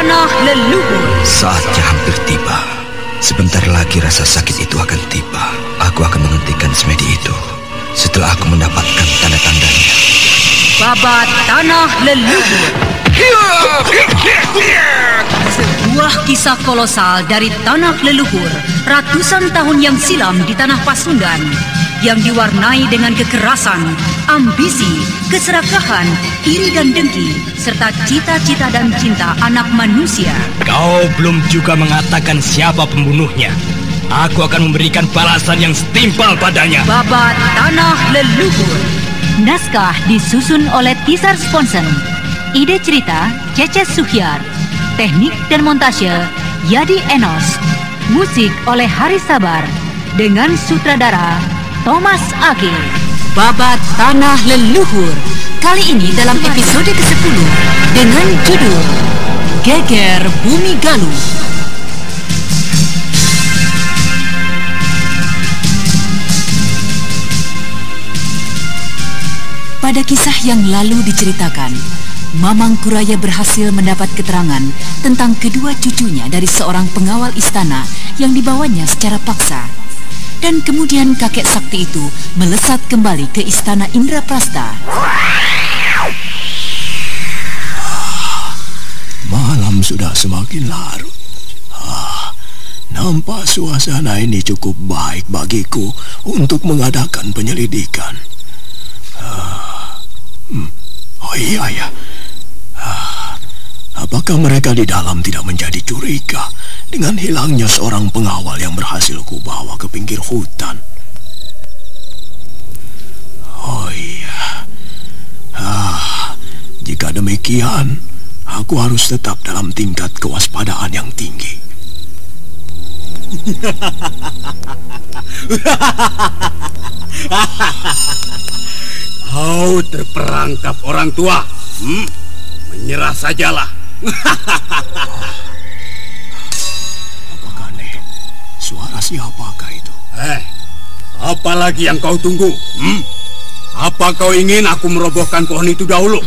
tanah leluhur. Saatnya hampir tiba. Sebentar lagi rasa sakit itu akan tiba. Aku akan menghentikan semedi itu setelah aku mendapatkan tanda-tandanya. Babat tanah leluhur. Sebuah kisah kolosal dari tanah leluhur ratusan tahun yang silam di tanah Pasundan, yang diwarnai dengan kekerasan, ambisi, keserakahan, iri dan dengki, serta cita-cita dan cinta anak manusia. Kau belum juga mengatakan siapa pembunuhnya. Aku akan memberikan balasan yang setimpal padanya. Babat tanah leluhur. Naskah disusun oleh Tisar Sponsen. Ide cerita Cece Suhyar. Teknik dan montase Yadi Enos. Musik oleh Haris Sabar dengan sutradara Thomas Age. Babat tanah leluhur. Kali ini dalam episode ke-10 dengan judul Geger Bumi Galuh. Pada kisah yang lalu diceritakan, Mamang Kuraya berhasil mendapat keterangan tentang kedua cucunya dari seorang pengawal istana yang dibawanya secara paksa. Dan kemudian kakek sakti itu melesat kembali ke istana Indraprasta. Malam sudah semakin larut. Nampak suasana ini cukup baik bagiku untuk mengadakan penyelidikan. Oh iya ya. Apakah mereka di dalam tidak menjadi curiga dengan hilangnya seorang pengawal yang berhasil kubawa ke pinggir hutan? Oh iya. Jika demikian, aku harus tetap dalam tingkat kewaspadaan yang tinggi. Kau terperangkap orang tua. Menyerah sajalah. Apakah nih? Suara siapakah itu? Apalagi yang kau tunggu? Apa kau ingin aku merobohkan pohon itu dahulu?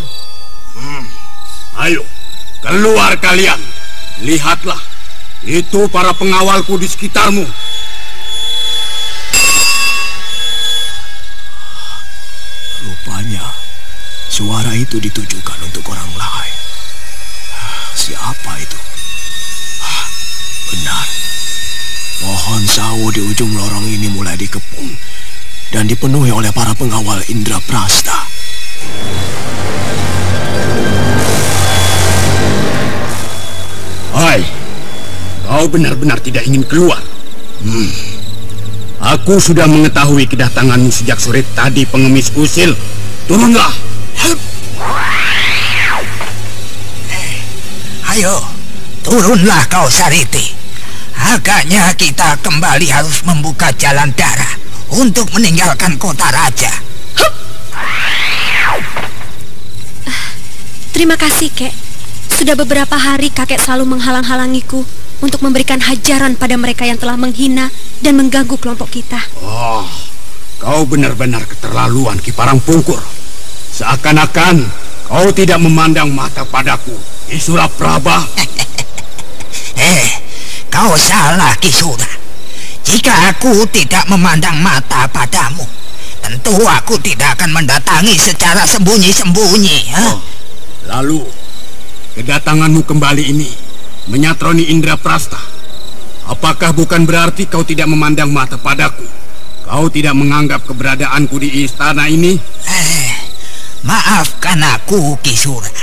Ayo, keluar kalian. Lihatlah, itu para pengawalku di sekitarmu. Rupanya suara itu ditujukan untuk orang lain. Siapa itu? Benar. Pohon sawo di ujung lorong ini mulai dikepung dan dipenuhi oleh para pengawal Indraprasta. Hai, kau benar-benar tidak ingin keluar. Aku sudah mengetahui kedatanganmu sejak sore tadi, pengemis usil. Turunlah. Ayo, turunlah kau Sariti. Agaknya kita kembali harus membuka jalan darat untuk meninggalkan kota raja. Terima kasih, Kek. Sudah beberapa hari kakek selalu menghalang-halangiku untuk memberikan hajaran pada mereka yang telah menghina dan mengganggu kelompok kita. Oh, kau benar-benar keterlaluan, Ki Parangpungkur. Seakan-akan kau tidak memandang mata padaku, Ki Suraprabha. Kau salah, Ki Sura. Jika aku tidak memandang mata padamu, tentu aku tidak akan mendatangi secara sembunyi-sembunyi. Lalu, kedatanganmu kembali ini menyatroni Indraprasta. Apakah bukan berarti kau tidak memandang mata padaku? Kau tidak menganggap keberadaanku di istana ini? Maafkan aku, Ki Sura.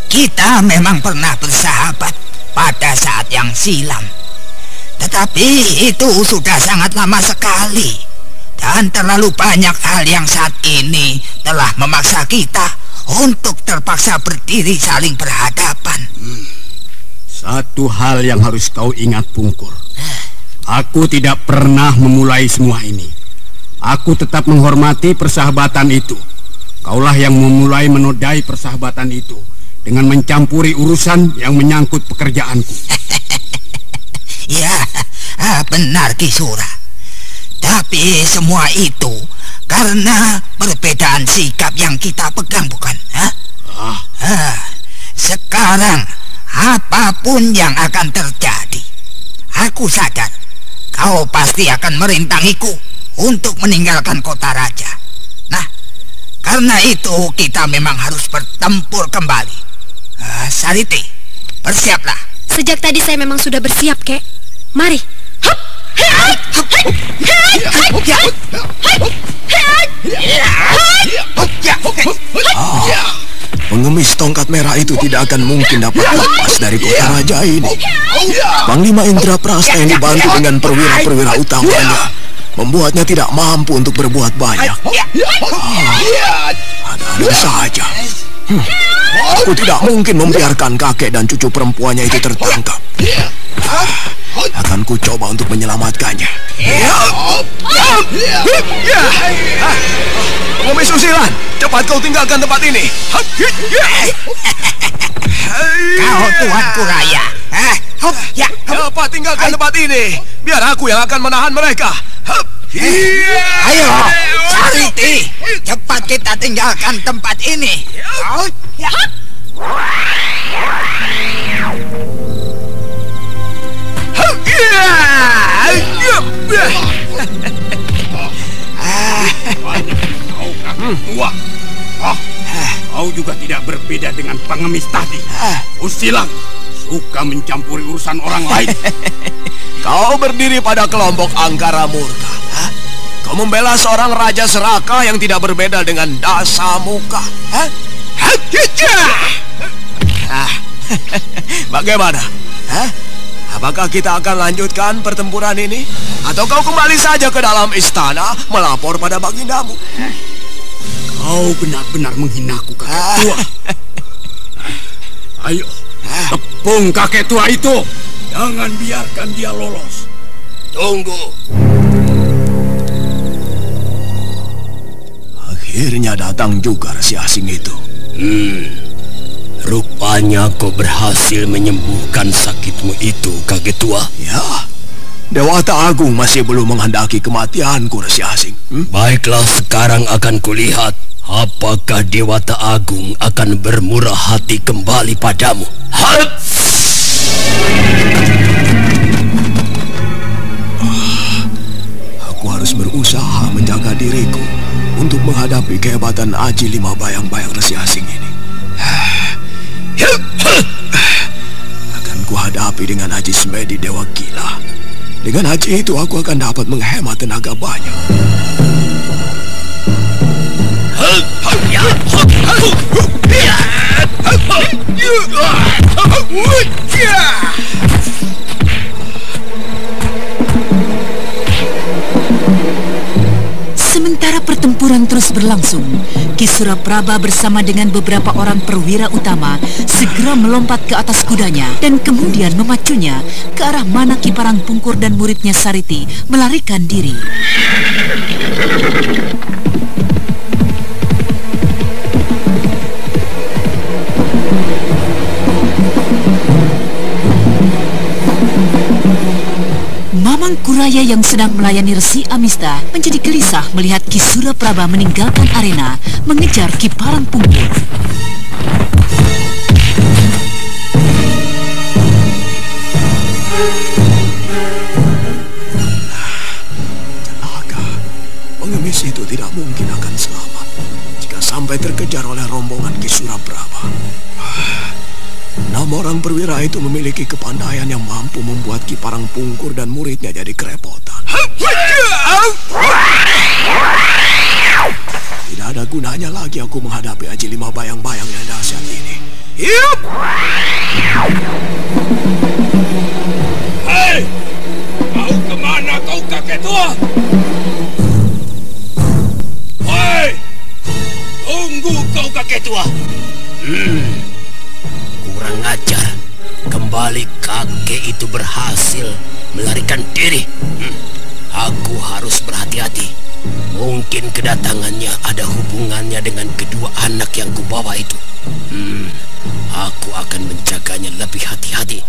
Kita memang pernah bersahabat pada saat yang silam. Tetapi itu sudah sangat lama sekali. Dan terlalu banyak hal yang saat ini telah memaksa kita untuk terpaksa berdiri saling berhadapan. Satu hal yang harus kau ingat, Pungkur. Aku tidak pernah memulai semua ini. Aku tetap menghormati persahabatan itu. Kaulah yang memulai menodai persahabatan itu dengan mencampuri urusan yang menyangkut pekerjaanku. Ya, benar Ki Sura. Tapi semua itu karena perbedaan sikap yang kita pegang, bukan? Sekarang apapun yang akan terjadi, aku sadar kau pasti akan merintangiku untuk meninggalkan kota raja. Nah, karena itu kita memang harus bertempur kembali. Sariti, bersiaplah. Sejak tadi saya memang sudah bersiap, Kek. Mari. Pengemis tongkat merah itu tidak akan mungkin dapat lepas dari kota raja ini. Panglima Indraprasta yang dibantu dengan perwira-perwira utamanya membuatnya tidak mampu untuk berbuat banyak. Ada-ada saja. Aku tidak mungkin membiarkan kakek dan cucu perempuannya itu tertangkap. Akan ku coba untuk menyelamatkannya. Pengemis usilan, cepat kau tinggalkan tempat ini. Kau tuanku raya. Cepat tinggalkan tempat ini. Biar aku yang akan menahan mereka. Ayo, Sariti, cepat kita tinggalkan tempat ini. Kau juga tidak berbeda dengan pengemis tadi. Usilang, suka mencampuri urusan orang lain. Kau berdiri pada kelompok Angkara Murka. Kau membela seorang raja Seraka yang tidak berbeda dengan Dasamuka. Bagaimana? Apakah kita akan lanjutkan pertempuran ini? Atau kau kembali saja ke dalam istana melapor pada bagindamu? Kau benar-benar menghinaku, kakek tua. Ayo, tepung kakek tua itu. Jangan biarkan dia lolos. Tunggu. Akhirnya datang juga si asing itu. Rupanya kau berhasil menyembuhkan sakitmu itu, kakek tua. Ya, Dewata Agung masih belum menghendaki kematianku, si asing. Baiklah, sekarang akan kulihat apakah Dewata Agung akan bermurah hati kembali padamu. Aku harus berusaha menjaga diriku untuk menghadapi kehebatan Aji Lima Bayang-Bayang Resi Asing ini. Akan kuhadapi dengan Aji Smedi Dewa Gila. Dengan Aji itu aku akan dapat menghemat tenaga banyak. Sementara pertempuran terus berlangsung, Ki Suraprabha bersama dengan beberapa orang perwira utama segera melompat ke atas kudanya dan kemudian memacunya ke arah mana Ki Parangpungkur dan muridnya Sariti melarikan diri. Mamang Kuraya yang sedang melayani Resi Amista menjadi gelisah melihat Ki Suraprabha meninggalkan arena mengejar Ki Parangpungkur. Celaka, pengemis itu tidak mungkin akan selamat jika sampai terkejar oleh rombongan Ki Suraprabha. 6 orang perwira itu memiliki kepandaian yang mampu membuat Ki Parangpungkur dan muridnya jadi kerepotan. Tidak ada gunanya lagi aku menghadapi Aji Lima Bayang-Bayang yang dahsyat ini. Hei, kau kemana kau kakek tua? Hei, tunggu kau kakek tua. Kurang ajar. Kembali kakek itu berhasil melarikan diri. Aku harus berhati-hati. Mungkin kedatangannya ada hubungannya dengan kedua anak yang kubawa itu. Aku akan menjaganya lebih hati-hati.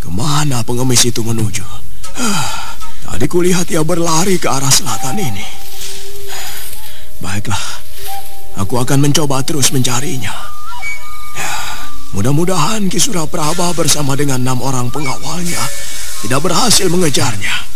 Kemana pengemis pengemis itu menuju? Tadi kulihat ia berlari ke arah selatan ini. Baiklah, aku akan mencoba terus mencarinya. Mudah-mudahan Ki Suraprabha bersama dengan 6 orang pengawalnya tidak berhasil mengejarnya.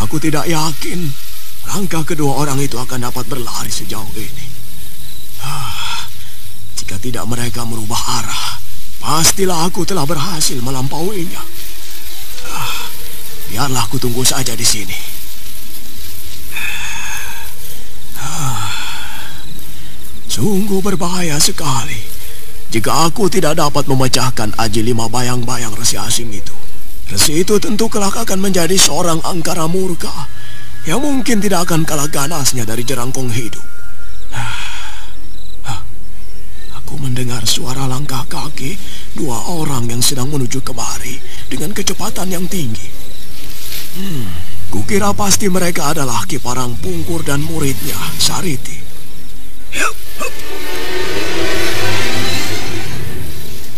Aku tidak yakin langkah kedua orang itu akan dapat berlari sejauh ini. Jika tidak mereka merubah arah, pastilah aku telah berhasil melampauinya. Biarlah aku tunggu saja di sini. Sungguh berbahaya sekali jika aku tidak dapat memecahkan aji 5 bayang-bayang resi asing itu. Resi itu tentu kelak akan menjadi seorang angkara murka yang mungkin tidak akan kalah ganasnya dari jerangkong hidup. Aku mendengar suara langkah kaki 2 orang yang sedang menuju kemari dengan kecepatan yang tinggi. Kukira pasti mereka adalah Ki Parangpungkur dan muridnya, Sariti.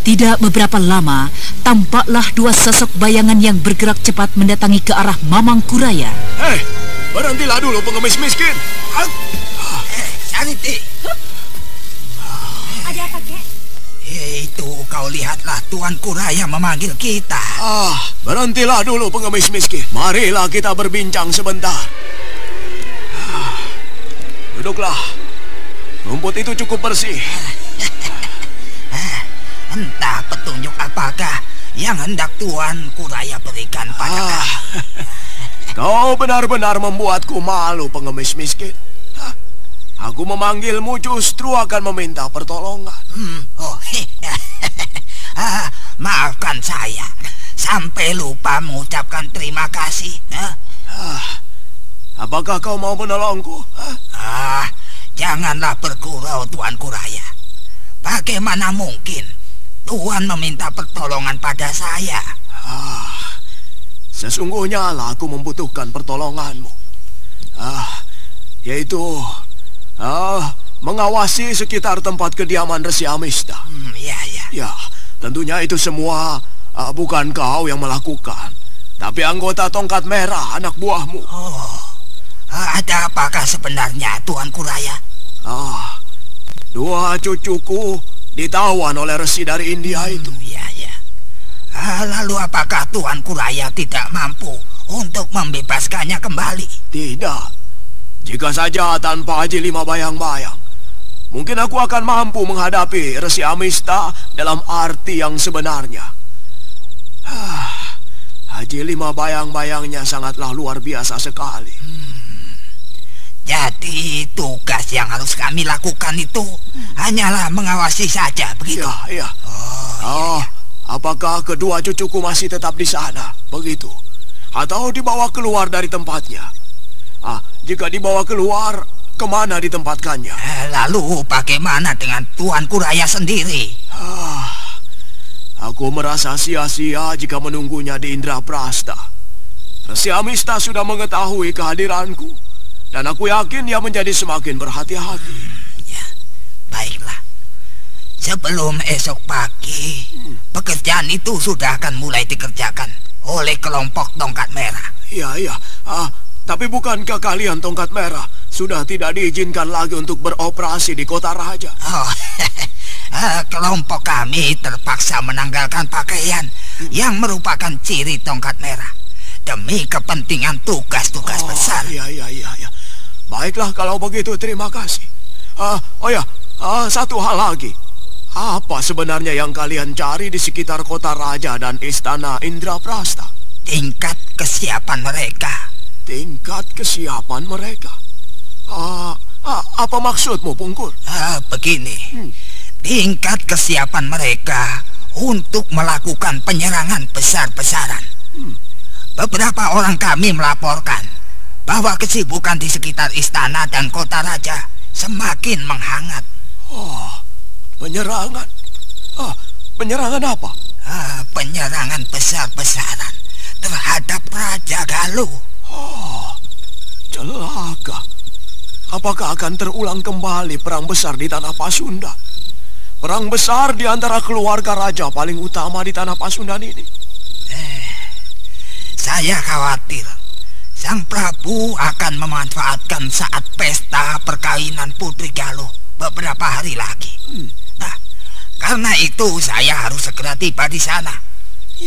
Tidak beberapa lama, tampaklah 2 sosok bayangan yang bergerak cepat mendatangi ke arah Mamangkuraya. Hei, berhentilah dulu pengemis miskin. Sariti. Ada apa, Kek? Itu kau lihatlah Tuan Kuraya memanggil kita. Berhentilah dulu pengemis miskin. Marilah kita berbincang sebentar. Duduklah. Rumput itu cukup bersih. Entah petunjuk apakah yang hendak Tuan Kuraya berikan pada kami. Kau benar-benar membuatku malu, pengemis miskin. Aku memanggilmu justru akan meminta pertolongan. Maafkan saya, sampai lupa mengucapkan terima kasih. Apakah kau mau menolongku? Janganlah bergurau, Tuan Kuraya. Bagaimana mungkin Tuan meminta pertolongan pada saya? Sesungguhnya lah aku membutuhkan pertolonganmu. Yaitu mengawasi sekitar tempat kediaman Resi Amista. Ya, tentunya itu semua bukan kau yang melakukan, tapi anggota Tongkat Merah, anak buahmu. Ada apakah sebenarnya, Tuan Kuraya? 2 cucuku ditawan oleh resi dari India itu. Lalu apakah Tuan Kuraya tidak mampu untuk membebaskannya kembali? Tidak. Jika saja tanpa aji 5 bayang-bayang, mungkin aku akan mampu menghadapi Resi Amista dalam arti yang sebenarnya. Aji 5 bayang-bayangnya sangatlah luar biasa sekali. Jadi tugas yang harus kami lakukan itu hanyalah mengawasi saja, begitu? Iya. Apakah kedua cucuku masih tetap di sana, begitu? Atau dibawa keluar dari tempatnya? Jika dibawa keluar, kemana ditempatkannya? Lalu bagaimana dengan Tuan Kuraya sendiri? Aku merasa sia-sia jika menunggunya di Indraprasta. Resi Amista sudah mengetahui kehadiranku, dan aku yakin dia menjadi semakin berhati-hati. Baiklah. Sebelum esok pagi, pekerjaan itu sudah akan mulai dikerjakan oleh kelompok Tongkat Merah. Iya. Tapi bukankah kalian Tongkat Merah sudah tidak diizinkan lagi untuk beroperasi di Kota Raja? Kelompok kami terpaksa menanggalkan pakaian yang merupakan ciri Tongkat Merah demi kepentingan tugas-tugas besar. Iya. Baiklah kalau begitu, terima kasih. Satu hal lagi. Apa sebenarnya yang kalian cari di sekitar Kota Raja dan Istana Indraprasta? Tingkat kesiapan mereka. Tingkat kesiapan mereka? Apa maksudmu, Pungkur? Begini. Tingkat kesiapan mereka untuk melakukan penyerangan besar-besaran. Beberapa orang kami melaporkan bahwa kesibukan di sekitar istana dan Kota Raja semakin menghangat. Penyerangan? Penyerangan apa? penyerangan besar-besaran terhadap Raja Galuh. Oh, celaka. Apakah akan terulang kembali perang besar di tanah Pasundan? Perang besar di antara keluarga raja paling utama di tanah Pasundan ini. Saya khawatir Sang Prabu akan memanfaatkan saat pesta perkawinan Putri Galuh beberapa hari lagi. Nah, karena itu saya harus segera tiba di sana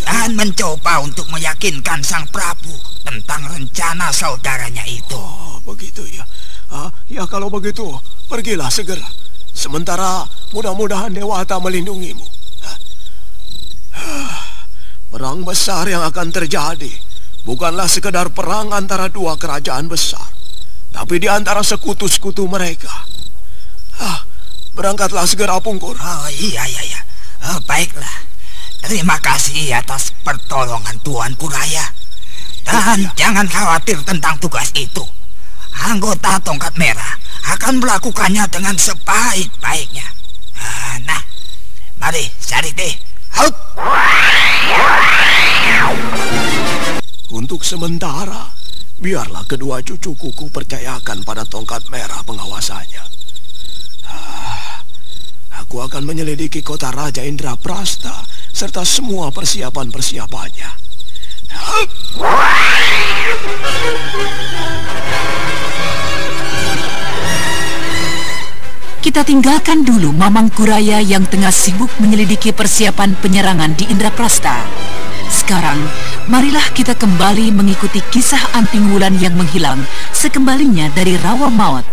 dan mencoba untuk meyakinkan Sang Prabu tentang rencana saudaranya itu. Oh, begitu ya. Ya kalau begitu, pergilah segera. Sementara mudah-mudahan Dewata melindungimu. Perang besar yang akan terjadi bukanlah sekedar perang antara dua kerajaan besar, tapi di antara sekutu-sekutu mereka. Berangkatlah segera, Pungkur. Oh iya. Baiklah. Terima kasih atas pertolongan Tuan Kuraya. Dan jangan khawatir tentang tugas itu. Anggota Tongkat Merah akan melakukannya dengan sebaik-baiknya. Nah, mari Sariti. Out. Untuk sementara, biarlah kedua cucuku percayakan pada Tongkat Merah pengawasannya. Aku akan menyelidiki kota Raja Indraprasta serta semua persiapan-persiapannya. Kita tinggalkan dulu Mamang Kuraya yang tengah sibuk menyelidiki persiapan penyerangan di Indraprasta. Sekarang, marilah kita kembali mengikuti kisah Anting Wulan yang menghilang sekembalinya dari rawa maut.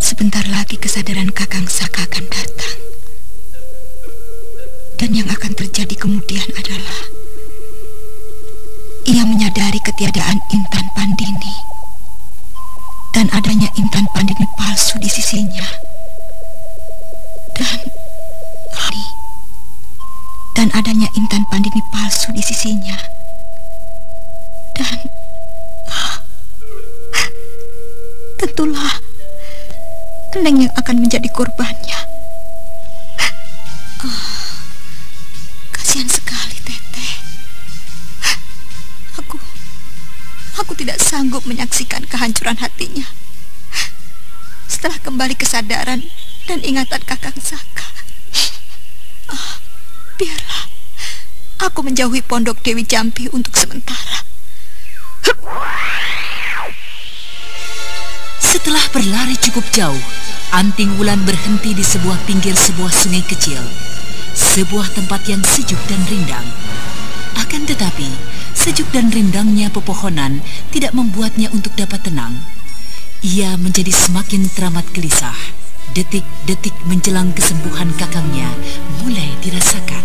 Sebentar lagi kesadaran Kakang Saka akan datang. Dan yang akan terjadi kemudian adalah ia menyadari ketiadaan Intan Pandini dan adanya Intan Pandini palsu di sisinya. Dan adanya Intan Pandini palsu di sisinya. Dan tentulah Neng yang akan menjadi korbannya. Kasihan sekali Teteh. Aku tidak sanggup menyaksikan kehancuran hatinya. Setelah kembali kesadaran dan ingatan Kakang Saka. Biarlah aku menjauhi pondok Dewi Jampi untuk sementara. Setelah berlari cukup jauh, Anting Wulan berhenti di pinggir sebuah sungai kecil, sebuah tempat yang sejuk dan rindang. Akan tetapi, sejuk dan rindangnya pepohonan tidak membuatnya untuk dapat tenang. Ia menjadi semakin teramat gelisah. Detik-detik menjelang kesembuhan kakangnya mulai dirasakan.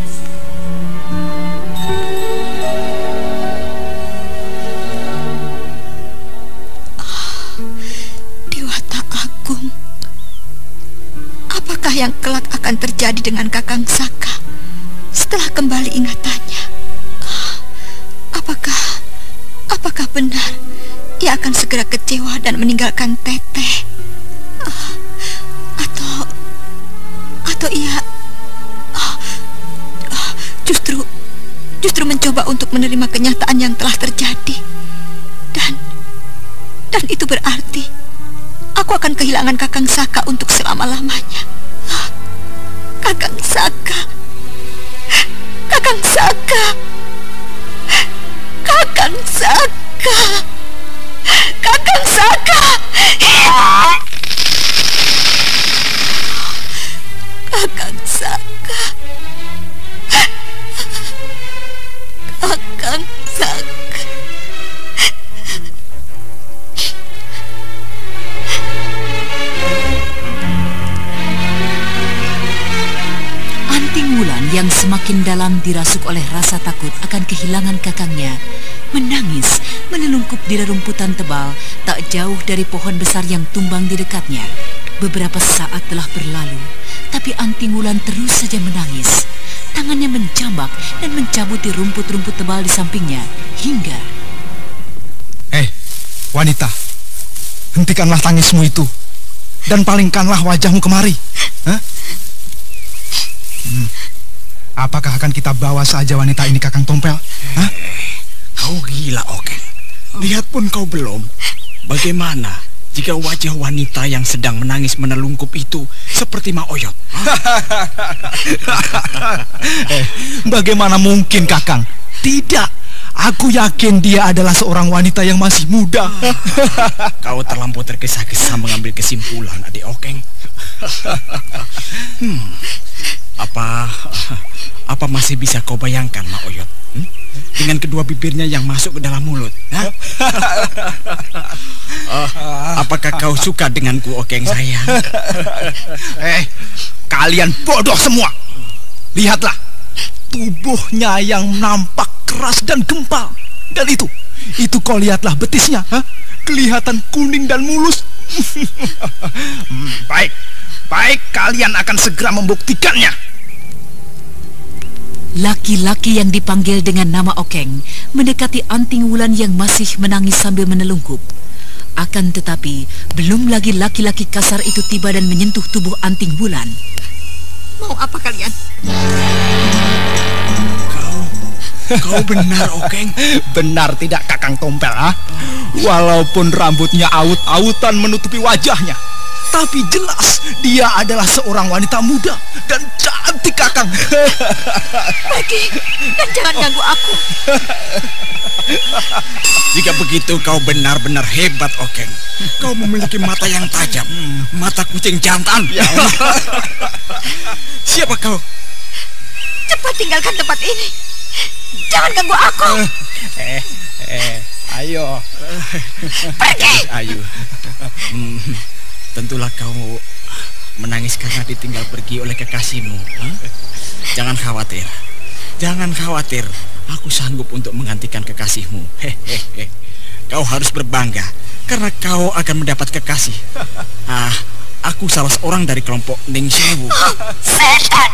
Apakah yang kelak akan terjadi dengan Kakang Saka setelah kembali ingatannya? Apakah benar ia akan segera kecewa dan meninggalkan Teteh? Atau ia justru mencoba untuk menerima kenyataan yang telah terjadi, dan itu berarti aku akan kehilangan Kakang Saka untuk selama-lamanya. Kakang Saka. Kakang Saka. Kakang Saka. Kakang Saka. Kakang Saka. Kakang Saka. Anting Wulan yang semakin dalam dirasuk oleh rasa takut akan kehilangan kakangnya, menangis menelungkup di rerumputan tebal tak jauh dari pohon besar yang tumbang di dekatnya. Beberapa saat telah berlalu, tapi Anting Wulan terus saja menangis. Tangannya menjambak dan mencabuti rumput-rumput tebal di sampingnya hingga... Wanita, hentikanlah tangismu itu dan palingkanlah wajahmu kemari. Apakah akan kita bawa saja wanita ini, Kakang Tompel? Hah? Kau gila, Okeng. Lihat pun kau belum. Bagaimana jika wajah wanita yang sedang menangis menelungkup itu seperti Mak Oyot? Bagaimana mungkin, Kakang? Tidak. Aku yakin dia adalah seorang wanita yang masih muda. Kau terlampau tergesa-gesa mengambil kesimpulan, adik Okeng. Apa masih bisa kau bayangkan, Mak Oyot? Dengan kedua bibirnya yang masuk ke dalam mulut. Apakah kau suka denganku, Okeng sayang? Kalian bodoh semua. Lihatlah, tubuhnya yang nampak keras dan gempal. Dan itu kau lihatlah betisnya, kelihatan kuning dan mulus. Baik, kalian akan segera membuktikannya. Laki-laki yang dipanggil dengan nama Okeng mendekati Anting Wulan yang masih menangis sambil menelungkup. Akan tetapi, belum lagi laki-laki kasar itu tiba dan menyentuh tubuh Anting Wulan. Mau apa kalian? Kau benar, Okeng. Benar tidak, Kakang Tompel? Walaupun rambutnya aut-autan menutupi wajahnya, tapi jelas dia adalah seorang wanita muda dan cantik, Kakang. Pergi dan jangan ganggu aku. Jika begitu kau benar-benar hebat, Okeng. Kau memiliki mata yang tajam, mata kucing jantan. Siapa kau? Cepat tinggalkan tempat ini. Jangan ganggu aku. Ayo. Pergi. Ayo. Tentulah kau menangis karena ditinggal pergi oleh kekasihmu. Jangan khawatir. Aku sanggup untuk menggantikan kekasihmu. Kau harus berbangga karena kau akan mendapat kekasih. Aku salah seorang dari kelompok Ning Sewu. Setan,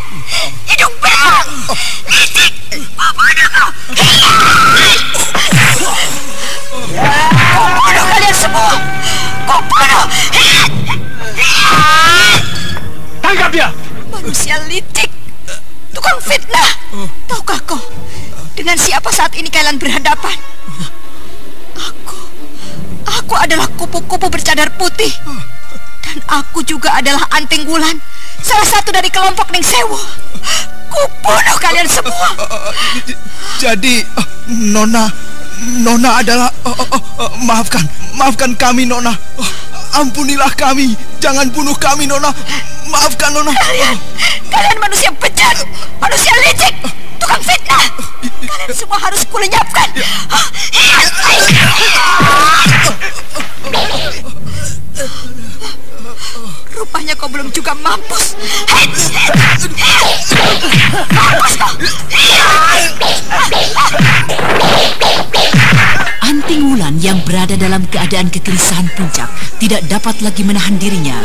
hidung belang, licik, membunuh kau. Kubunuh kalian semua. Kubunuh. Tangkap dia. Manusia licik, tukang fitnah. Tahukah kau dengan siapa saat ini kalian berhadapan? Aku adalah kupu-kupu bercadar putih. Dan aku juga adalah Anting Wulan, salah satu dari kelompok Ning Sewu. Kubunuh kalian semua. Jadi Nona adalah maafkan kami, Nona. Ampunilah kami. Jangan bunuh kami, Nona. Maafkan, Nona. Kalian manusia bejat, manusia licik, tukang fitnah. Kalian semua harus kulenyapkan. Rupanya kau belum juga mampus. Mampus kau. Anting Wulan yang berada dalam keadaan kegelisahan puncak tidak dapat lagi menahan dirinya.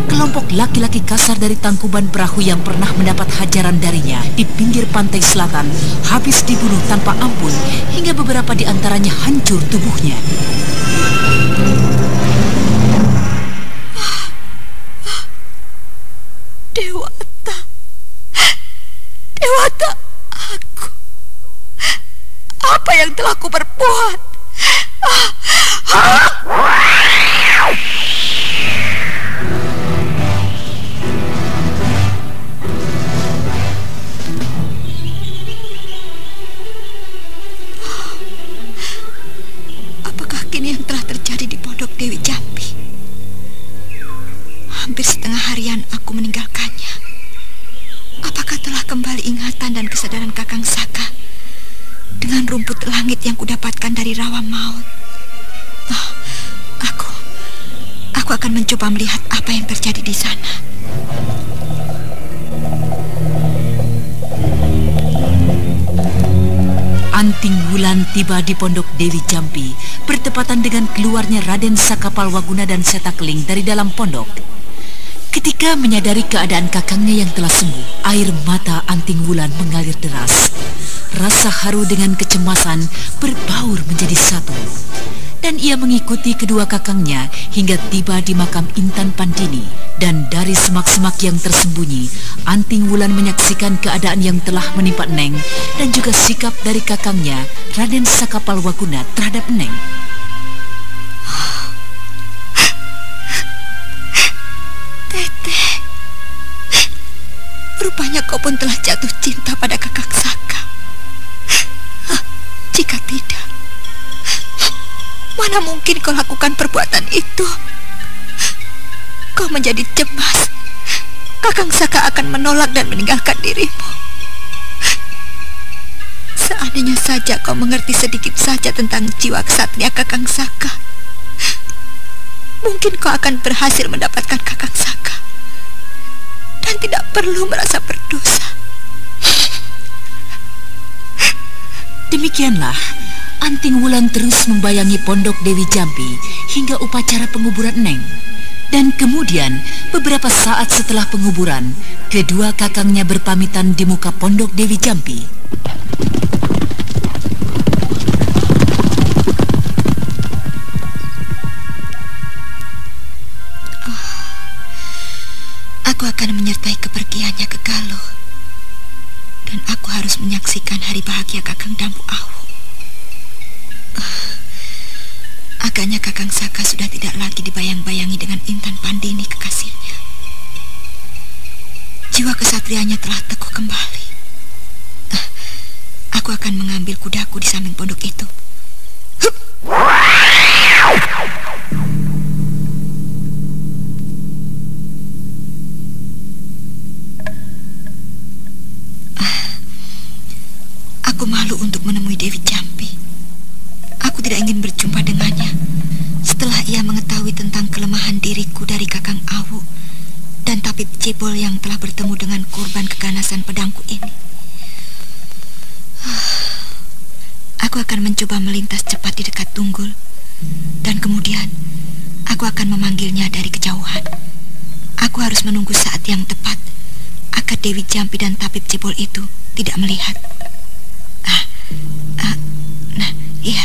Kelompok laki-laki kasar dari tangkuban perahu yang pernah mendapat hajaran darinya di pinggir pantai selatan habis dibunuh tanpa ampun hingga beberapa di antaranya hancur tubuhnya. Dewata, apa yang telah ku perbuat? Apakah kini yang telah terjadi di pondok Dewi Jambi? Hampir setengah harian aku meninggalkannya. Apakah telah kembali ingatan dan kesadaran Kakang Saka dengan rumput langit yang kudapatkan dari rawa maut? Aku akan mencoba melihat apa yang terjadi di sana. Anting Wulan tiba di pondok Dewi Jambi bertepatan dengan keluarnya Raden Sakapalwaguna dan Setakling dari dalam pondok. Ketika menyadari keadaan kakangnya yang telah sembuh, air mata Anting Wulan mengalir deras. Rasa haru dengan kecemasan berbaur menjadi satu. Dan ia mengikuti kedua kakangnya hingga tiba di makam Intan Pandini Dan dari semak-semak yang tersembunyi, Anting Wulan menyaksikan keadaan yang telah menimpa Neng dan juga sikap dari kakangnya, Raden Sakapalwaguna, terhadap Neng. Teteh, rupanya kau pun telah jatuh cinta pada Kakang Saka. Jika tidak, mana mungkin kau lakukan perbuatan itu? Kau menjadi cemas. Kakang Saka akan menolak dan meninggalkan dirimu. Seandainya saja kau mengerti sedikit saja tentang jiwa ksatria Kakang Saka, mungkin kau akan berhasil mendapatkan Kakang Saka dan tidak perlu merasa berdosa. Demikianlah Anting Wulan terus membayangi pondok Dewi Jampi hingga upacara penguburan Neng. Dan kemudian beberapa saat setelah penguburan, kedua kakangnya berpamitan di muka pondok Dewi Jampi. Aku akan menyertai kepergiannya ke Galuh. Dan aku harus menyaksikan hari bahagia Kakang Dampu Awu. Agaknya Kakang Saka sudah tidak lagi dibayang-bayangi dengan Intan Pandini kekasihnya. Jiwa kesatrianya telah teguh kembali. Aku akan mengambil kudaku di samping pondok itu. Aku malu untuk menemui Dewi Jampi. Aku tidak ingin berjumpa dengannya setelah ia mengetahui tentang kelemahan diriku dari Kakang Awu dan Tabib Cebol yang telah bertemu dengan korban keganasan pedangku ini. Aku akan mencoba melintas cepat di dekat Tunggul, dan kemudian aku akan memanggilnya dari kejauhan. Aku harus menunggu saat yang tepat agar Dewi Jampi dan Tabib Cebol itu tidak melihat. Nah, iya.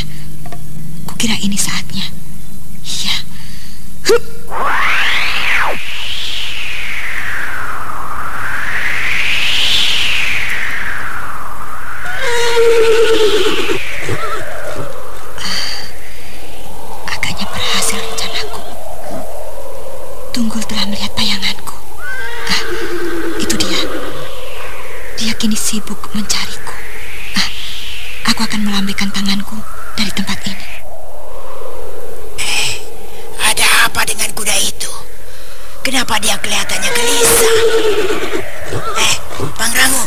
Kira ini saatnya. Iya. Agaknya berhasil rencanaku. Tunggul telah melihat bayanganku. Itu dia. Dia kini sibuk mencariku. Aku akan melambaikan tanganku dari tempat ini. Apa dengan kuda itu? Kenapa dia kelihatannya gelisah? Pangrango,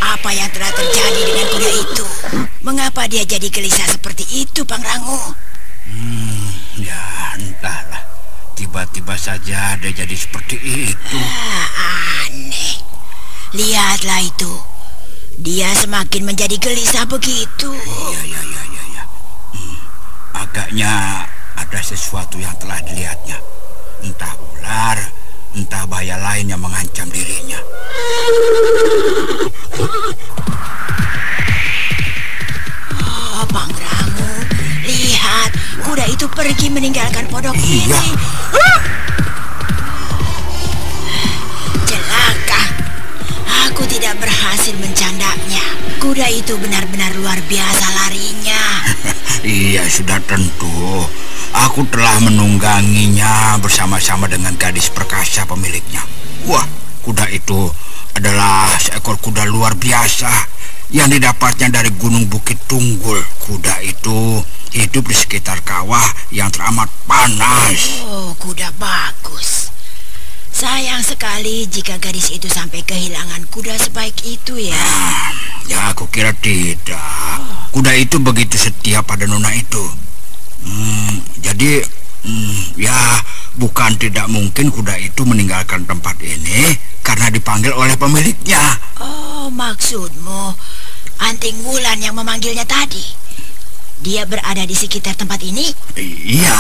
apa yang telah terjadi dengan kuda itu? Mengapa dia jadi gelisah seperti itu, Pangrango? Ya entahlah. Tiba-tiba saja dia jadi seperti itu. Aneh. Lihatlah itu. Dia semakin menjadi gelisah begitu. Iya. Agaknya ada sesuatu yang telah dilihatnya. Entah ular, entah bahaya lain yang mengancam dirinya. Pangrango, lihat, kuda itu pergi meninggalkan pondok ini. Celaka, aku tidak berhasil mencandaknya. Kuda itu benar-benar luar biasa larinya. Iya, sudah tentu. Aku telah menungganginya bersama-sama dengan gadis perkasa pemiliknya. Wah, kuda itu adalah seekor kuda luar biasa yang didapatnya dari Gunung Bukit Tunggul. Kuda itu hidup di sekitar kawah yang teramat panas. Oh, kuda bagus. Sayang sekali jika gadis itu sampai kehilangan kuda sebaik itu ya. Ya, aku kira tidak. Kuda itu begitu setia pada nona itu. Jadi ya bukan tidak mungkin kuda itu meninggalkan tempat ini karena dipanggil oleh pemiliknya. Oh, maksudmu Anting Wulan yang memanggilnya tadi? Dia berada di sekitar tempat ini? Iya.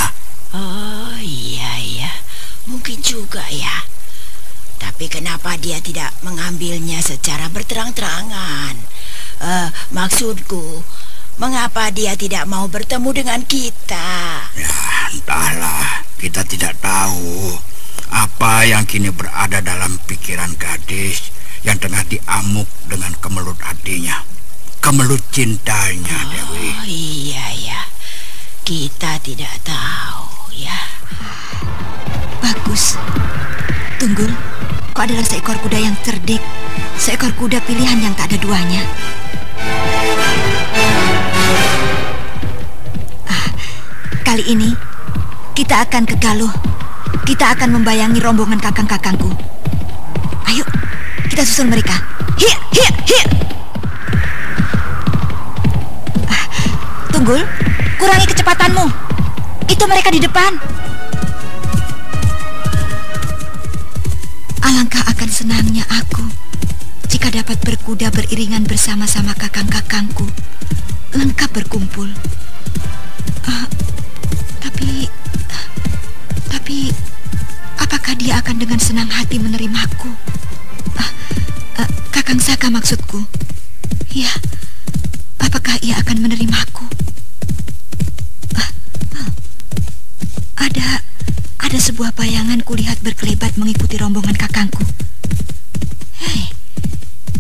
Oh, iya. Mungkin juga ya. Tapi kenapa dia tidak mengambilnya secara berterang-terangan? Maksudku, mengapa dia tidak mau bertemu dengan kita? Ya, entahlah. Kita tidak tahu. Apa yang kini berada dalam pikiran gadis yang tengah diamuk dengan kemelut hatinya, kemelut cintanya, Dewi? Oh iya ya, kita tidak tahu ya. Bagus. Tunggul, kau adalah seekor kuda yang cerdik, seekor kuda pilihan yang tak ada duanya. Kali ini kita akan ke Galuh. Kita akan membayangi rombongan kakang-kakangku. Ayo, kita susul mereka. Hir, hir, hir. Tunggul, kurangi kecepatanmu. Itu mereka di depan. Alangkah akan senangnya aku jika dapat berkuda beriringan bersama-sama kakang-kakangku, lengkap berkumpul. Tapi apakah dia akan dengan senang hati menerimaku? Kakang Saka maksudku. Ya, apakah ia akan menerimaku? Ada sebuah bayangan kulihat berkelebat mengikuti rombongan kakangku. Hei,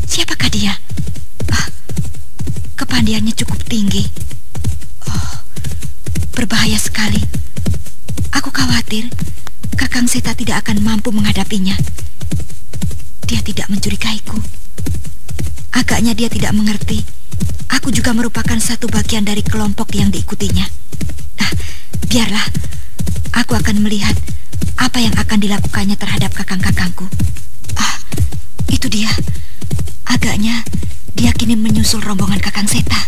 siapakah dia? Kepandiannya cukup tinggi. Oh, berbahaya sekali. Aku khawatir Kakang Seta tidak akan mampu menghadapinya. Dia tidak mencurigaiku. Agaknya dia tidak mengerti aku juga merupakan satu bagian dari kelompok yang diikutinya. Biarlah, aku akan melihat apa yang akan dilakukannya terhadap kakang-kakangku. Itu dia. Agaknya dia kini menyusul rombongan Kakang Seta.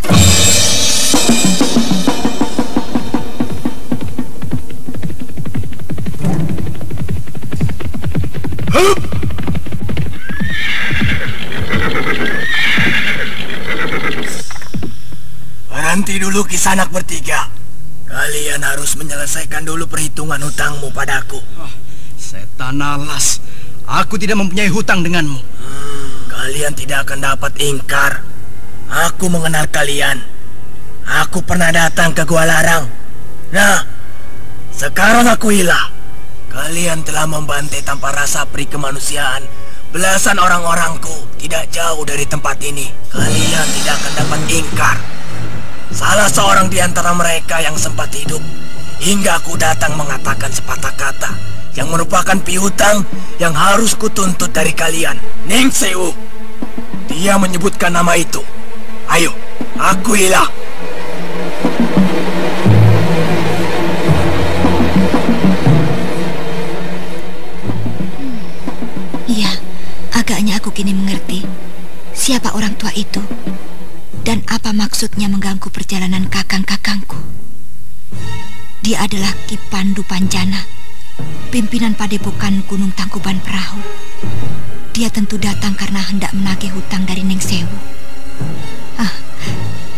Berhenti dulu Kisanak bertiga. Kalian harus menyelesaikan dulu perhitungan hutangmu padaku. Setan alas, aku tidak mempunyai hutang denganmu. Kalian tidak akan dapat ingkar. Aku mengenal kalian. Aku pernah datang ke Gua Larang. Nah, sekarang aku hilang. Kalian telah membantai tanpa rasa peri kemanusiaan belasan orang-orangku tidak jauh dari tempat ini. Kalian tidak akan dapat ingkar. Salah seorang di antara mereka yang sempat hidup hingga aku datang mengatakan sepatah kata yang merupakan piutang yang harus kutuntut dari kalian. Ning Sewu. Dia menyebutkan nama itu. Ayo, aku hilang. Iya, agaknya aku kini mengerti siapa orang tua itu dan apa maksudnya mengganggu perjalanan kakang-kakangku. Dia adalah Ki Pandu Panjana, pimpinan padepokan Gunung Tangkuban Perahu. Dia tentu datang karena hendak menagih hutang dari Ning Sewu.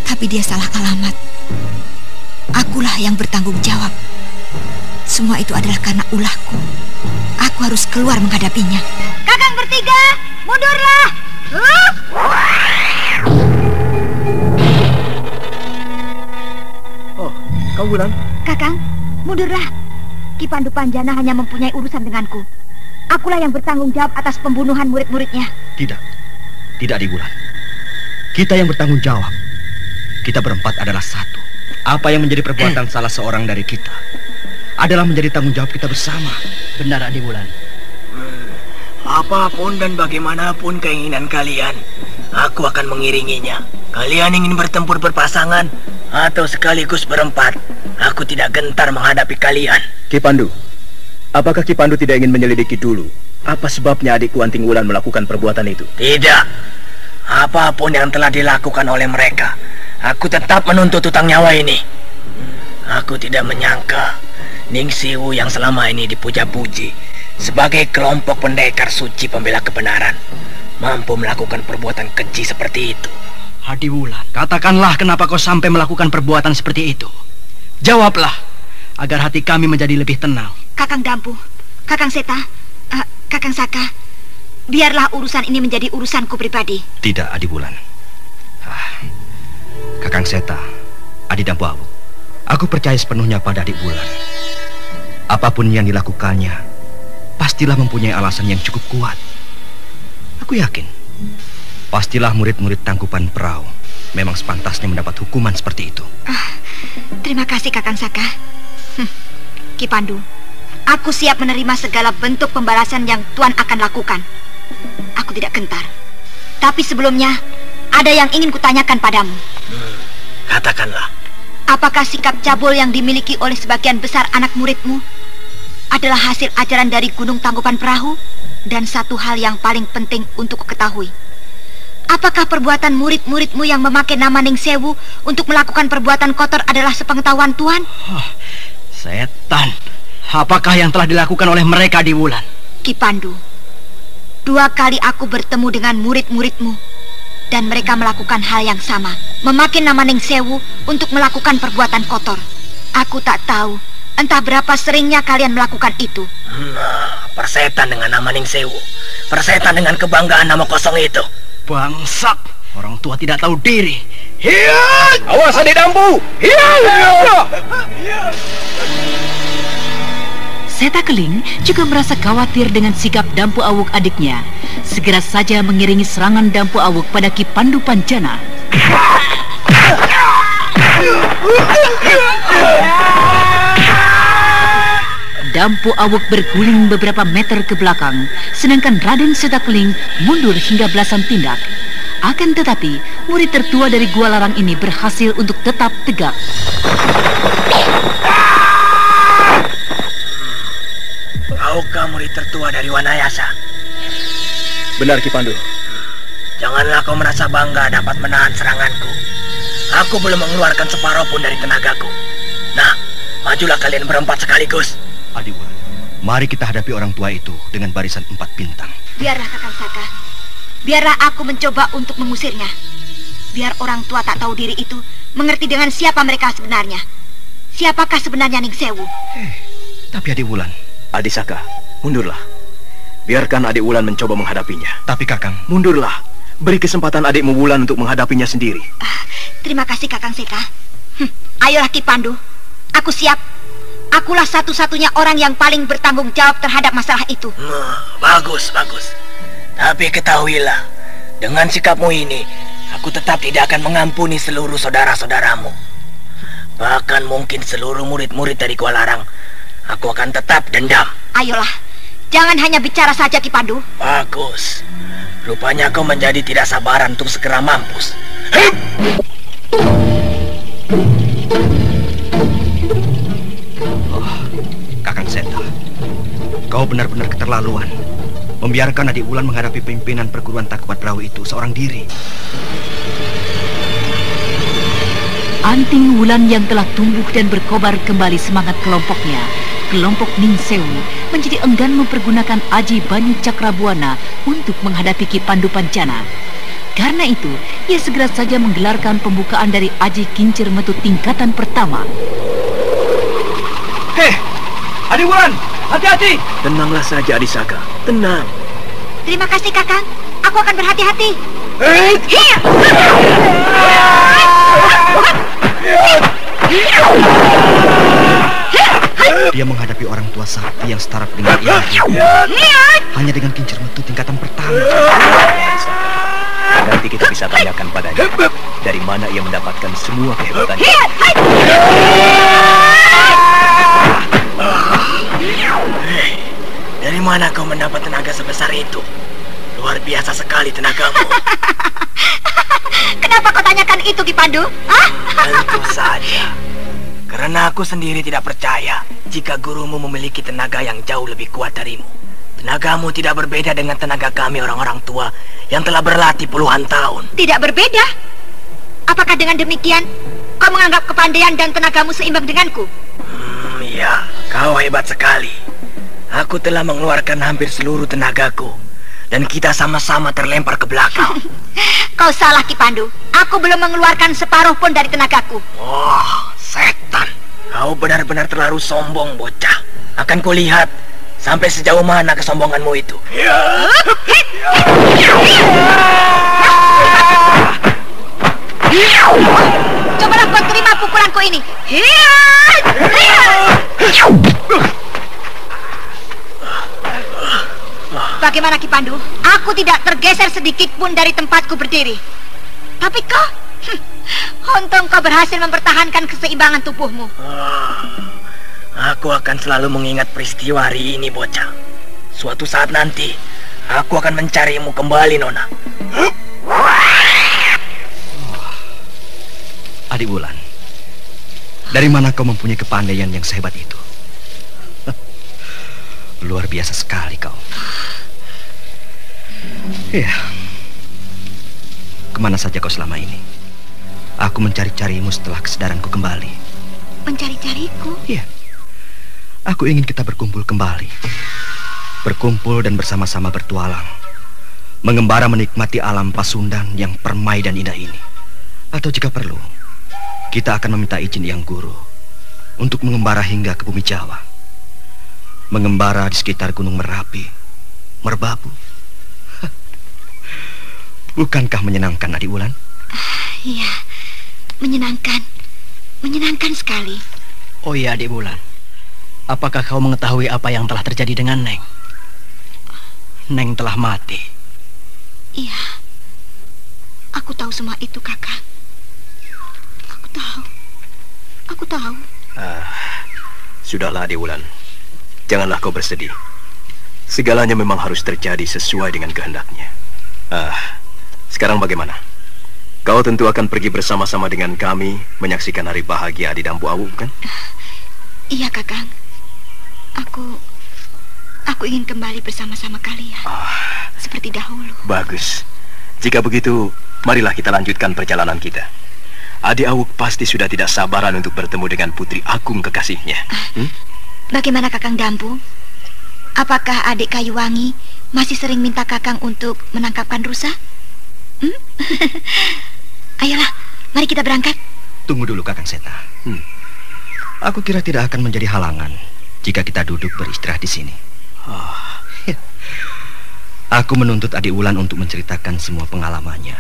Tapi dia salah alamat. Akulah yang bertanggung jawab. Semua itu adalah karena ulahku. Aku harus keluar menghadapinya. Kakang bertiga, mundurlah! Kau Wulan? Kakang, mundurlah. Ki Pandu Panjana hanya mempunyai urusan denganku. Akulah yang bertanggung jawab atas pembunuhan murid-muridnya. Tidak di Wulan. Kita yang bertanggung jawab. Kita berempat adalah satu. Apa yang menjadi perbuatan salah seorang dari kita adalah menjadi tanggung jawab kita bersama. Benar, Adi Wulan. Apapun dan bagaimanapun keinginan kalian, aku akan mengiringinya. Kalian ingin bertempur berpasangan atau sekaligus berempat, aku tidak gentar menghadapi kalian. Ki Pandu, apakah Ki Pandu tidak ingin menyelidiki dulu apa sebabnya adikku Anting Wulan melakukan perbuatan itu? Tidak. Apapun yang telah dilakukan oleh mereka, aku tetap menuntut hutang nyawa ini. Aku tidak menyangka Ning Sewu yang selama ini dipuja-puji sebagai kelompok pendekar suci pembela kebenaran mampu melakukan perbuatan keji seperti itu. Hadi Wulan, katakanlah kenapa kau sampai melakukan perbuatan seperti itu. Jawablah, agar hati kami menjadi lebih tenang. Kakang Dampu, Kakang Seta, Kakang Saka, biarlah urusan ini menjadi urusanku pribadi. Tidak, Adi Wulan. Kakang Seta, Adi Dampu Awuk, aku percaya sepenuhnya pada Adi Wulan. Apapun yang dilakukannya pastilah mempunyai alasan yang cukup kuat. Aku yakin, pastilah murid-murid Tangkuban Perahu memang sepantasnya mendapat hukuman seperti itu. Terima kasih Kakang Saka. Ki Pandu, aku siap menerima segala bentuk pembalasan yang Tuan akan lakukan. Aku tidak gentar. Tapi sebelumnya, ada yang ingin kutanyakan padamu. Katakanlah. Apakah sikap cabul yang dimiliki oleh sebagian besar anak muridmu adalah hasil ajaran dari Gunung Tangkuban Perahu? Dan satu hal yang paling penting untuk kuketahui, apakah perbuatan murid-muridmu yang memakai nama Ning Sewu untuk melakukan perbuatan kotor adalah sepengetahuan Tuan? Setan, apakah yang telah dilakukan oleh mereka di Wulan? Ki Pandu, 2 kali aku bertemu dengan murid-muridmu, dan mereka melakukan hal yang sama, memakai nama Ning Sewu untuk melakukan perbuatan kotor. Aku tak tahu entah berapa seringnya kalian melakukan itu. Persetan dengan nama Ning Sewu, persetan dengan kebanggaan nama kosong itu. Bangsat, orang tua tidak tahu diri. Hiat! Awas adik Dampu! Hiat! Seta Keling juga merasa khawatir dengan sikap Dampu Awuk adiknya. Segera saja mengiringi serangan Dampu Awuk pada Ki Pandu Panjana. Dampu Awuk berguling beberapa meter ke belakang, sedangkan Raden Seta Keling mundur hingga belasan tindak. Akan tetapi, murid tertua dari Gua Larang ini berhasil untuk tetap tegak. Kaukah murid tertua dari Wanayasa? Benar Ki Pandu. Janganlah kau merasa bangga dapat menahan seranganku. Aku belum mengeluarkan separuh pun dari tenagaku. Nah, majulah kalian berempat sekaligus. Adiwa, mari kita hadapi orang tua itu dengan barisan 4 bintang. Biarlah Kakang Saka. Biarlah aku mencoba untuk mengusirnya. Biar orang tua tak tahu diri itu mengerti dengan siapa mereka sebenarnya. Siapakah sebenarnya Ning Sewu? Tapi Adik Wulan. Adik Saka, mundurlah. Biarkan Adik Wulan mencoba menghadapinya. Tapi Kakang, mundurlah. Beri kesempatan adikmu Wulan untuk menghadapinya sendiri. Terima kasih Kakang Seka. Ayolah Ki Pandu. Aku siap. Akulah satu-satunya orang yang paling bertanggung jawab terhadap masalah itu. Bagus, bagus. Tapi ketahuilah, dengan sikapmu ini, aku tetap tidak akan mengampuni seluruh saudara-saudaramu. Bahkan mungkin seluruh murid-murid dari Gua Larang, aku akan tetap dendam. Ayolah, jangan hanya bicara saja Ki Pandu. Bagus. Rupanya kau menjadi tidak sabaran untuk segera mampus. Kakang Seta, kau benar-benar keterlaluan membiarkan Adik Wulan menghadapi pimpinan perguruan Tangkuban Perahu itu seorang diri. Anting Wulan yang telah tumbuh dan berkobar kembali semangat kelompoknya, kelompok Ning Sewu, menjadi enggan mempergunakan Aji Banyu Cakrabuana untuk menghadapi Ki Pandu Panjana. Karena itu, ia segera saja menggelarkan pembukaan dari Aji Kincir Metu tingkatan pertama. Adik Wulan, hati-hati! Tenanglah saja Adik Saka, tenang. Terima kasih Kakang, aku akan berhati-hati. Dia menghadapi orang tua sakti yang setara dengan ia hanya dengan kincir metu tingkatan pertama. Nanti kita bisa tanyakan padanya dari mana ia mendapatkan semua kehebatannya. Dari mana kau mendapat tenaga sebesar itu? Luar biasa sekali tenagamu. Kenapa kau tanyakan itu Ki Pandu? Tentu saja. Karena aku sendiri tidak percaya jika gurumu memiliki tenaga yang jauh lebih kuat darimu. Tenagamu tidak berbeda dengan tenaga kami orang-orang tua yang telah berlatih puluhan tahun. Tidak berbeda? Apakah dengan demikian kau menganggap kepandaian dan tenagamu seimbang denganku? Iya, kau hebat sekali. Aku telah mengeluarkan hampir seluruh tenagaku dan kita sama-sama terlempar ke belakang. Kau salah Ki Pandu. Aku belum mengeluarkan separuh pun dari tenagaku. Wah, setan. Kau benar-benar terlalu sombong, bocah. Akan kulihat sampai sejauh mana kesombonganmu itu. Cobalah kau terima pukulanku ini. Bagaimana Ki Pandu? Aku tidak tergeser sedikit pun dari tempatku berdiri. Tapi kau, untung kau berhasil mempertahankan keseimbangan tubuhmu. Aku akan selalu mengingat peristiwa hari ini, bocah. Suatu saat nanti, aku akan mencarimu kembali, Nona. Adik Wulan, dari mana kau mempunyai kepandaian yang sehebat itu? Luar biasa sekali kau. Ya, kemana saja kau selama ini? Aku mencari-carimu setelah kesadaranku kembali. Mencari-cariku? Iya. Aku ingin kita berkumpul kembali. Berkumpul dan bersama-sama bertualang. Mengembara menikmati alam Pasundan yang permai dan indah ini. Atau jika perlu, kita akan meminta izin Yang Guru untuk mengembara hingga ke bumi Jawa. Mengembara di sekitar Gunung Merapi, Merbabu. Bukankah menyenangkan, Adik Wulan? Iya, menyenangkan. Menyenangkan sekali. Oh iya, Adik Wulan. Apakah kau mengetahui apa yang telah terjadi dengan Neng? Neng telah mati. Iya. Aku tahu semua itu, Kakak. Aku tahu. Aku tahu. Sudahlah, Adik Wulan. Janganlah kau bersedih. Segalanya memang harus terjadi sesuai dengan kehendaknya. Sekarang bagaimana? Kau tentu akan pergi bersama-sama dengan kami menyaksikan hari bahagia di Dampu Awu, bukan? Iya, Kakang. Aku ingin kembali bersama-sama kalian. Seperti dahulu. Bagus. Jika begitu, marilah kita lanjutkan perjalanan kita. Adik Awuk pasti sudah tidak sabaran untuk bertemu dengan Putri Agung kekasihnya. Bagaimana Kakang Dampu? Apakah adik Kayuwangi masih sering minta Kakang untuk menangkapkan rusa? Ayolah, mari kita berangkat. Tunggu dulu, Kakang Seta. Aku kira tidak akan menjadi halangan jika kita duduk beristirahat di sini. Aku menuntut Adik Wulan untuk menceritakan semua pengalamannya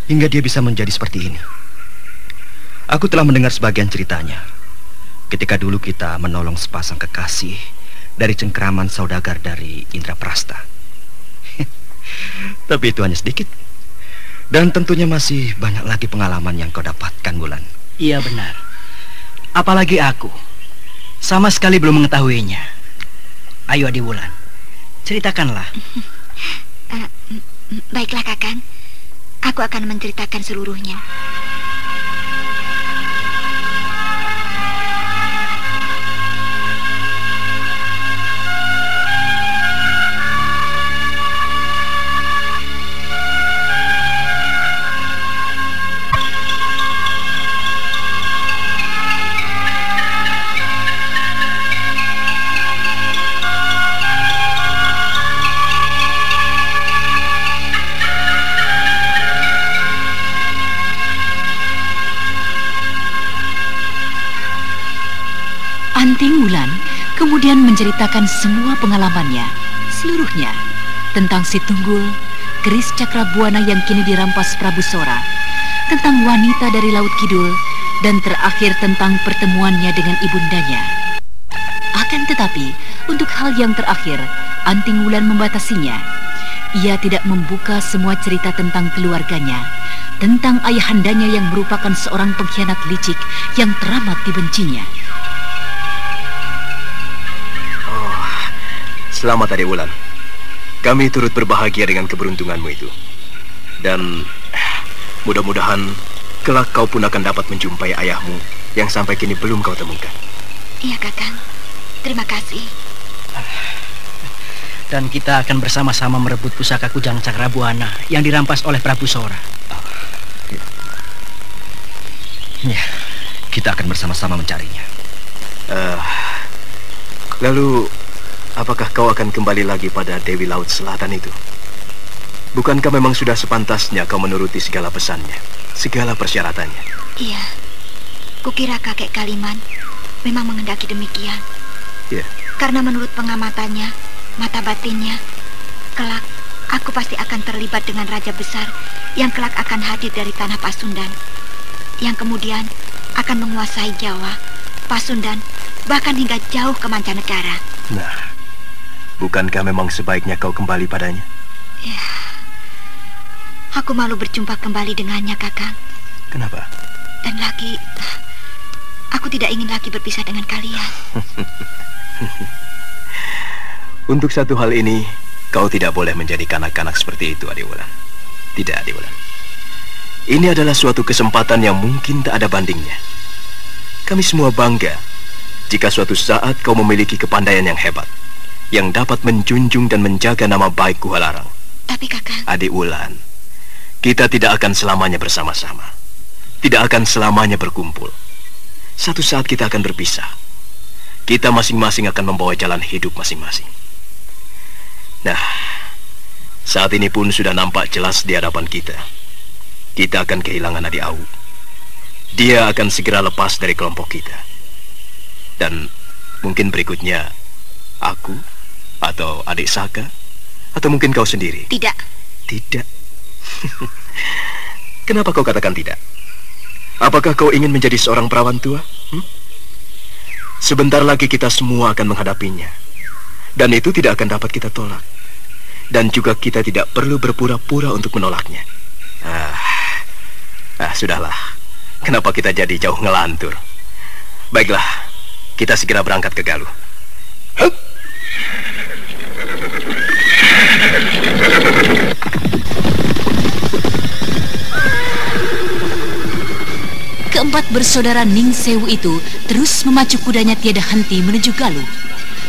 hingga dia bisa menjadi seperti ini. Aku telah mendengar sebagian ceritanya ketika dulu kita menolong sepasang kekasih dari cengkeraman saudagar dari Indraprasta. Tapi itu hanya sedikit. Dan tentunya masih banyak lagi pengalaman yang kau dapatkan, Wulan. Iya, benar. Apalagi aku sama sekali belum mengetahuinya. Ayo, Adik Wulan, ceritakanlah. Baiklah, Kakang. Aku akan menceritakan seluruhnya. Anting Wulan kemudian menceritakan semua pengalamannya, seluruhnya, tentang si Tunggul, keris Cakrabuana yang kini dirampas Prabu Sora, tentang wanita dari Laut Kidul, dan terakhir tentang pertemuannya dengan ibundanya. Akan tetapi, untuk hal yang terakhir, Anting Wulan membatasinya. Ia tidak membuka semua cerita tentang keluarganya, tentang ayahandanya yang merupakan seorang pengkhianat licik yang teramat dibencinya. Selamat, Adik Wulan. Kami turut berbahagia dengan keberuntunganmu itu. Dan mudah-mudahan kelak kau pun akan dapat menjumpai ayahmu yang sampai kini belum kau temukan. Iya, Kakang. Terima kasih. Dan kita akan bersama-sama merebut pusaka Kujang Cakrabuana yang dirampas oleh Prabu Sora. Ya, kita akan bersama-sama mencarinya. Lalu, apakah kau akan kembali lagi pada Dewi Laut Selatan itu? Bukankah memang sudah sepantasnya kau menuruti segala pesannya, segala persyaratannya? Iya, kukira kakek Kaliman memang menghendaki demikian. Iya. Karena menurut pengamatannya, mata batinnya, kelak aku pasti akan terlibat dengan raja besar yang kelak akan hadir dari tanah Pasundan, yang kemudian akan menguasai Jawa, Pasundan, bahkan hingga jauh ke mancanegara. Nah, Bukankah memang sebaiknya kau kembali padanya? Ya, aku malu berjumpa kembali dengannya, Kakang. Kenapa? Dan lagi, aku tidak ingin lagi berpisah dengan kalian. Untuk satu hal ini, kau tidak boleh menjadi kanak-kanak seperti itu, Adiwulan. Tidak, Adiwulan. Ini adalah suatu kesempatan yang mungkin tak ada bandingnya. Kami semua bangga jika suatu saat kau memiliki kepandaian yang hebat, yang dapat menjunjung dan menjaga nama baik Guhalarang. Tapi Kakang... Adiwulan, kita tidak akan selamanya bersama-sama. Tidak akan selamanya berkumpul. Satu saat kita akan berpisah. Kita masing-masing akan membawa jalan hidup masing-masing. Nah, saat ini pun sudah nampak jelas di hadapan kita. Kita akan kehilangan Adik Awu. Dia akan segera lepas dari kelompok kita. Dan mungkin berikutnya aku, atau adik Saka, atau mungkin kau sendiri. Tidak. Tidak. Kenapa kau katakan tidak? Apakah kau ingin menjadi seorang perawan tua? Sebentar lagi kita semua akan menghadapinya. Dan itu tidak akan dapat kita tolak. Dan juga kita tidak perlu berpura-pura untuk menolaknya. Sudahlah. Kenapa kita jadi jauh ngelantur? Baiklah, kita segera berangkat ke Galuh. Hup! Keempat bersaudara Ning Sewu itu terus memacu kudanya tiada henti menuju Galuh.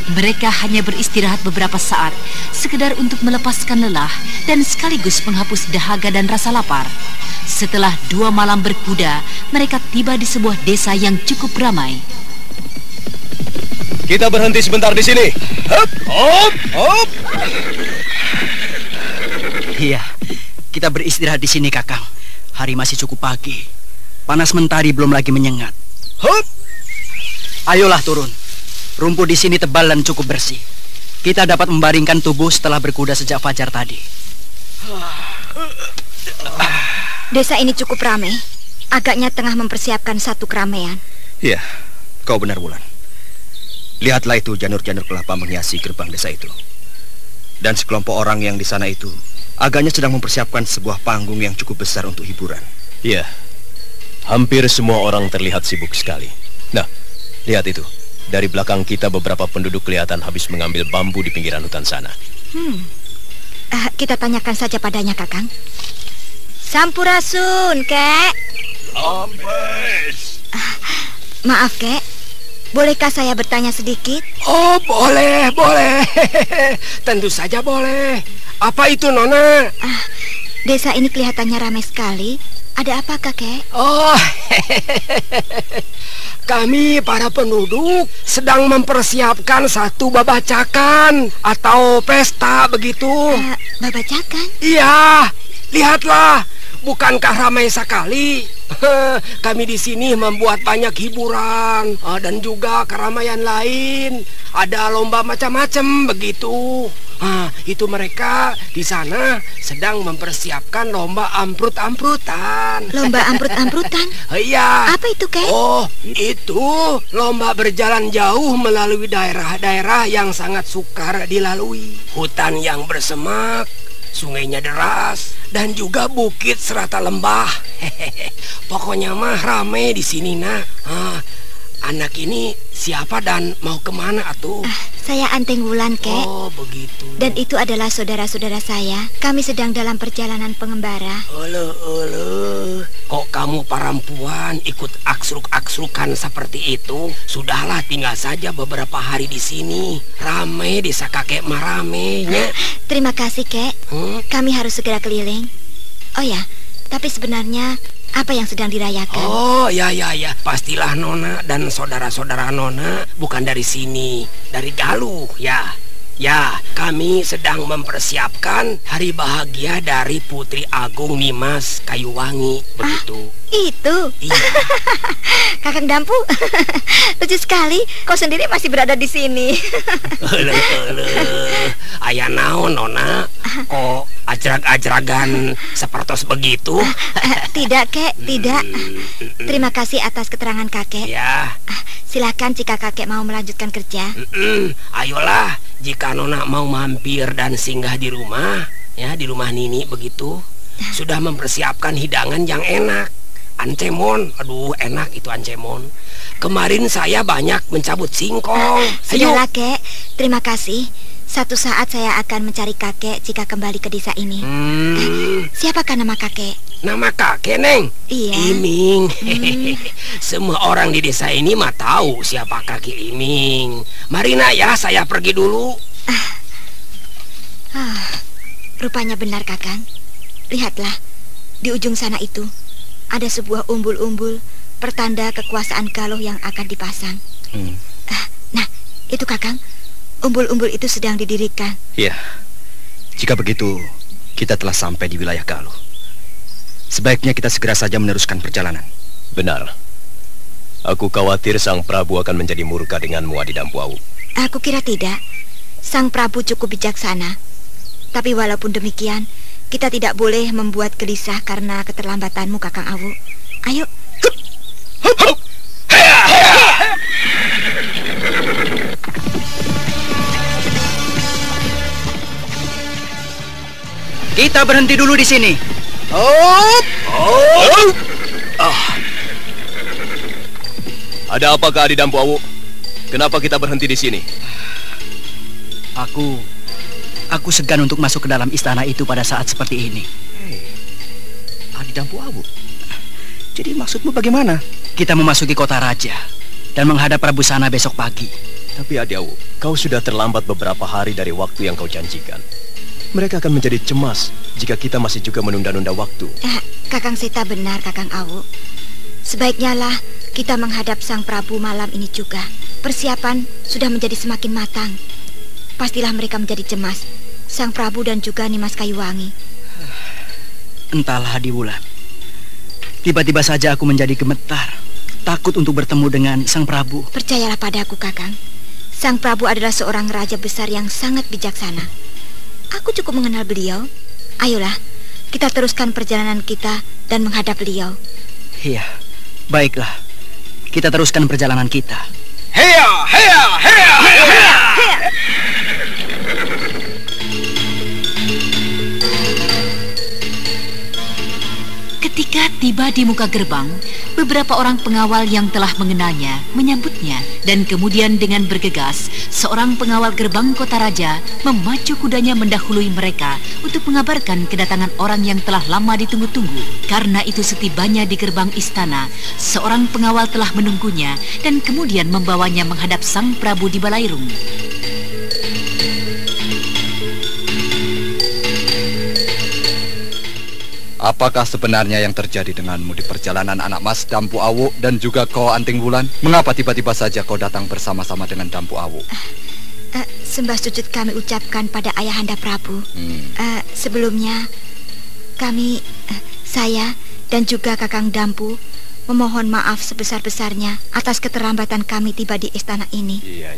Mereka hanya beristirahat beberapa saat, sekedar untuk melepaskan lelah dan sekaligus menghapus dahaga dan rasa lapar. Setelah 2 malam berkuda, mereka tiba di sebuah desa yang cukup ramai. Kita berhenti sebentar di sini. Hop, hop, hop. Iya, kita beristirahat di sini, Kakang. Hari masih cukup pagi. Panas mentari belum lagi menyengat. Hop. Ayolah turun. Rumput di sini tebal dan cukup bersih. Kita dapat membaringkan tubuh setelah berkuda sejak fajar tadi. Desa ini cukup ramai. Agaknya tengah mempersiapkan satu keramaian. Iya, kau benar, Wulan. Lihatlah itu janur-janur kelapa menghiasi gerbang desa itu. Dan sekelompok orang yang di sana itu agaknya sedang mempersiapkan sebuah panggung yang cukup besar untuk hiburan. Iya, hampir semua orang terlihat sibuk sekali. Nah, lihat itu. Dari belakang kita beberapa penduduk kelihatan habis mengambil bambu di pinggiran hutan sana. Kita tanyakan saja padanya, Kakang. Sampurasun, Kek. Ampes. Maaf, Kek. Bolehkah saya bertanya sedikit? Oh, boleh, boleh. Tentu saja boleh. Apa itu, Nona? Desa ini kelihatannya ramai sekali. Ada apa, Kakek? Oh, kami para penduduk sedang mempersiapkan satu babacakan atau pesta begitu. Babacakan? Iya, lihatlah. Bukankah ramai sekali? Kami di sini membuat banyak hiburan dan juga keramaian lain. Ada lomba macam-macam begitu. Itu mereka di sana sedang mempersiapkan lomba amprut-amprutan. Lomba amprut-amprutan? Iya. Apa itu, Kek? Oh, itu lomba berjalan jauh melalui daerah-daerah yang sangat sukar dilalui. Hutan yang bersemak, sungainya deras, dan juga bukit serata lembah. Pokoknya mah rame di sini, nak. Anak ini siapa dan mau kemana atuh? Saya Anteng Wulan, Kek. Oh, begitu. Dan itu adalah saudara-saudara saya. Kami sedang dalam perjalanan pengembara. Kok kamu perempuan ikut aksruk-aksrukan seperti itu? Sudahlah, tinggal saja beberapa hari di sini. Rame desa kakek maramenya. Terima kasih, Kek. Kami harus segera keliling. Oh ya, tapi sebenarnya apa yang sedang dirayakan? Oh, ya. Pastilah Nona dan saudara-saudara Nona bukan dari sini, dari Galuh, ya. Ya, kami sedang mempersiapkan hari bahagia dari Putri Agung Nimas Kayuwangi, begitu. Itu? Iya. Kakang Dampu, lucu sekali. Kau sendiri masih berada di sini. Ayah naon, Nona? Kok ajrag-ajragan sepertos begitu? Tidak, Kek, tidak. Terima kasih atas keterangan kakek. Ya. Silakan jika kakek mau melanjutkan kerja. Ayolah, jika Nona mau mampir dan singgah di rumah, ya di rumah Nini begitu, sudah mempersiapkan hidangan yang enak. Ancemon, aduh enak itu ancemon. Kemarin saya banyak mencabut singkong. Sudahlah, Kek. Terima kasih. Suatu saat saya akan mencari kakek jika kembali ke desa ini. Siapakah nama kakek? Nama kakek, Neng? Iya. Iming. Semua orang di desa ini mah tahu siapa kakek Iming. Mari nak ya, saya pergi dulu. Rupanya benar, Kakang. Lihatlah, di ujung sana itu ada sebuah umbul-umbul pertanda kekuasaan Galuh yang akan dipasang. Nah, itu Kakang. Umbul-umbul itu sedang didirikan. Iya. Jika begitu, kita telah sampai di wilayah Galuh. Sebaiknya kita segera saja meneruskan perjalanan. Benar. Aku khawatir Sang Prabu akan menjadi murka denganmu, Adi Dampu Awu. Aku kira tidak. Sang Prabu cukup bijaksana. Tapi walaupun demikian, kita tidak boleh membuat gelisah karena keterlambatanmu, Kakang Awu. Ayo. Kita berhenti dulu di sini. Ada apakah Adi Dampu Awu? Kenapa kita berhenti di sini? Aku segan untuk masuk ke dalam istana itu pada saat seperti ini. Adi Dampu Awu? Jadi maksudmu bagaimana? Kita memasuki kota raja dan menghadap Prabu Sana besok pagi. Tapi Adi Awu, kau sudah terlambat beberapa hari dari waktu yang kau janjikan. Mereka akan menjadi cemas jika kita masih juga menunda-nunda waktu. Kakang Seta benar, Kakang Awu. Sebaiknya lah kita menghadap Sang Prabu malam ini juga. Persiapan sudah menjadi semakin matang. Pastilah mereka menjadi cemas, Sang Prabu dan juga Nimas Kayuwangi. Entahlah, Adi Wulan. Tiba-tiba saja aku menjadi gemetar, takut untuk bertemu dengan Sang Prabu. Percayalah padaku, Kakang. Sang Prabu adalah seorang raja besar yang sangat bijaksana. Aku cukup mengenal beliau. Ayolah, kita teruskan perjalanan kita dan menghadap beliau. Iya, baiklah. Kita teruskan perjalanan kita. Heya, heya, heya, heya, heya. Ketika tiba di muka gerbang, beberapa orang pengawal yang telah mengenalnya menyambutnya, dan kemudian dengan bergegas, seorang pengawal gerbang kota raja memacu kudanya mendahului mereka untuk mengabarkan kedatangan orang yang telah lama ditunggu-tunggu. Karena itu setibanya di gerbang istana, seorang pengawal telah menunggunya dan kemudian membawanya menghadap Sang Prabu di Balairung. Apakah sebenarnya yang terjadi denganmu di perjalanan anak mas Dampu Awu dan juga kau Anting Wulan? Mengapa tiba-tiba saja kau datang bersama-sama dengan Dampu Awu? Sembah sujud kami ucapkan pada Ayahanda Prabu. Sebelumnya kami, saya dan juga Kakang Dampu memohon maaf sebesar-besarnya atas keterlambatan kami tiba di istana ini. Iya.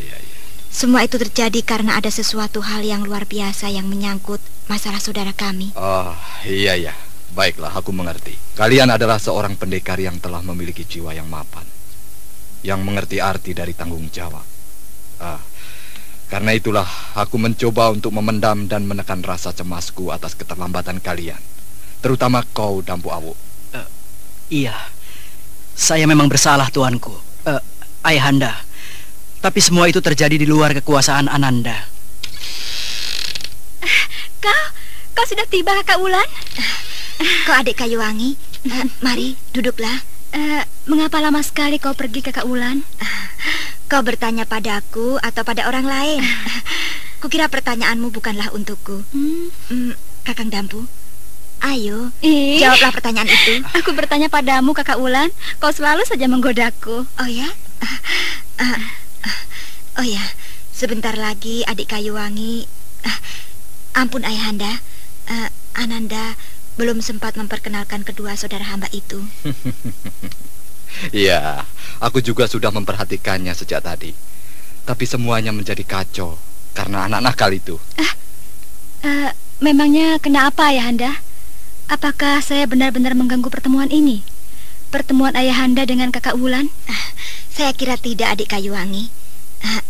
Semua itu terjadi karena ada sesuatu hal yang luar biasa yang menyangkut masalah saudara kami. Oh, iya. Baiklah, aku mengerti. Kalian adalah seorang pendekar yang telah memiliki jiwa yang mapan, yang mengerti arti dari tanggung jawab. Karena itulah aku mencoba untuk memendam dan menekan rasa cemasku atas keterlambatan kalian, terutama kau, Dampu Awu. Iya, saya memang bersalah, tuanku, Ayahanda. Tapi semua itu terjadi di luar kekuasaan Ananda. Kau sudah tiba, Kakak Wulan? Kau adik Kayuwangi, mari duduklah. Mengapa lama sekali kau pergi, Kakak Wulan? Kau bertanya padaku atau pada orang lain? Kukira pertanyaanmu bukanlah untukku. Kakang Dampu, ayo, jawablah pertanyaan itu. Aku bertanya padamu, Kakak Wulan. Kau selalu saja menggodaku. Oh ya? Oh ya, sebentar lagi adik Kayuwangi. Ampun Ayahanda, Ananda belum sempat memperkenalkan kedua saudara hamba itu. Iya, aku juga sudah memperhatikannya sejak tadi. Tapi semuanya menjadi kacau karena anak nakal itu. Memangnya kenapa, Ayahanda? Apakah saya benar-benar mengganggu pertemuan ini? Pertemuan Ayahanda dengan Kakak Wulan? Saya kira tidak, adik Kayuwangi.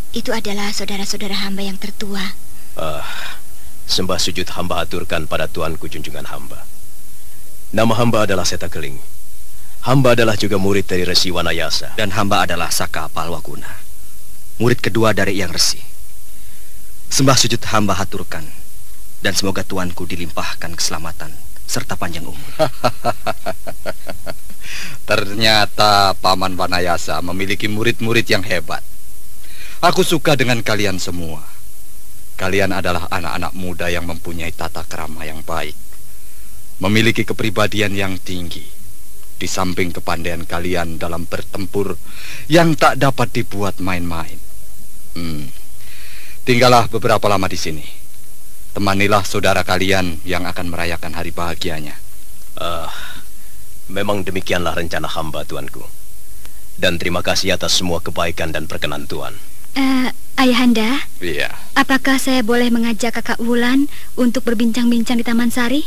Itu adalah saudara-saudara hamba yang tertua. Sembah sujud hamba aturkan pada tuanku junjungan hamba. Nama hamba adalah Seta Keling. Hamba adalah juga murid dari Resi Wanayasa. Dan hamba adalah Saka Palwaguna, murid kedua dari Yang Resi. Sembah sujud hamba haturkan, dan semoga tuanku dilimpahkan keselamatan serta panjang umur. Ternyata Paman Wanayasa memiliki murid-murid yang hebat. Aku suka dengan kalian semua. Kalian adalah anak-anak muda yang mempunyai tata krama yang baik, memiliki kepribadian yang tinggi, di samping kepandaian kalian dalam bertempur yang tak dapat dibuat main-main. Tinggallah beberapa lama di sini. Temanilah saudara kalian yang akan merayakan hari bahagianya. Memang demikianlah rencana hamba, tuanku. Dan terima kasih atas semua kebaikan dan perkenan tuan. Ayahanda, iya. Apakah saya boleh mengajak kakak Wulan untuk berbincang-bincang di Taman Sari?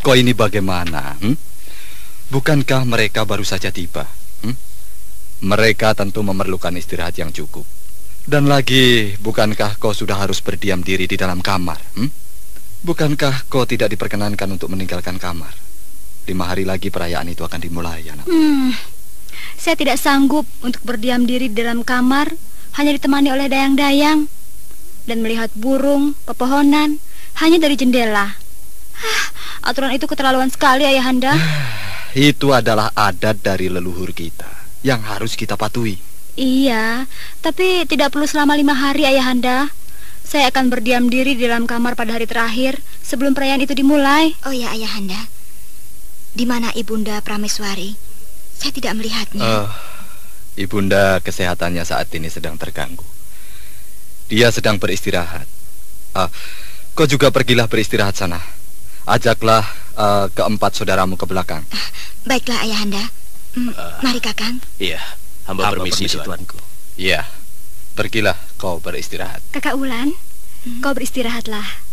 Kok ini bagaimana? Bukankah mereka baru saja tiba? Mereka tentu memerlukan istirahat yang cukup. Dan lagi, bukankah kau sudah harus berdiam diri di dalam kamar? Bukankah kau tidak diperkenankan untuk meninggalkan kamar? 5 hari lagi perayaan itu akan dimulai, anak. Saya tidak sanggup untuk berdiam diri di dalam kamar, hanya ditemani oleh dayang-dayang dan melihat burung, pepohonan hanya dari jendela. Aturan itu keterlaluan sekali, Ayahanda. Itu adalah adat dari leluhur kita yang harus kita patuhi. Iya, tapi tidak perlu selama 5 hari, Ayahanda. Saya akan berdiam diri di dalam kamar pada hari terakhir sebelum perayaan itu dimulai. Oh ya, Ayahanda. Di mana Ibunda Prameswari? Saya tidak melihatnya. Ibunda kesehatannya saat ini sedang terganggu. Dia sedang beristirahat. Kau juga pergilah beristirahat sana. Ajaklah keempat saudaramu ke belakang. Baiklah, Ayahanda. Mari, Kakang. Iya, hamba permisi, tuanku. Iya, pergilah kau beristirahat. Kakak Wulan, kau beristirahatlah.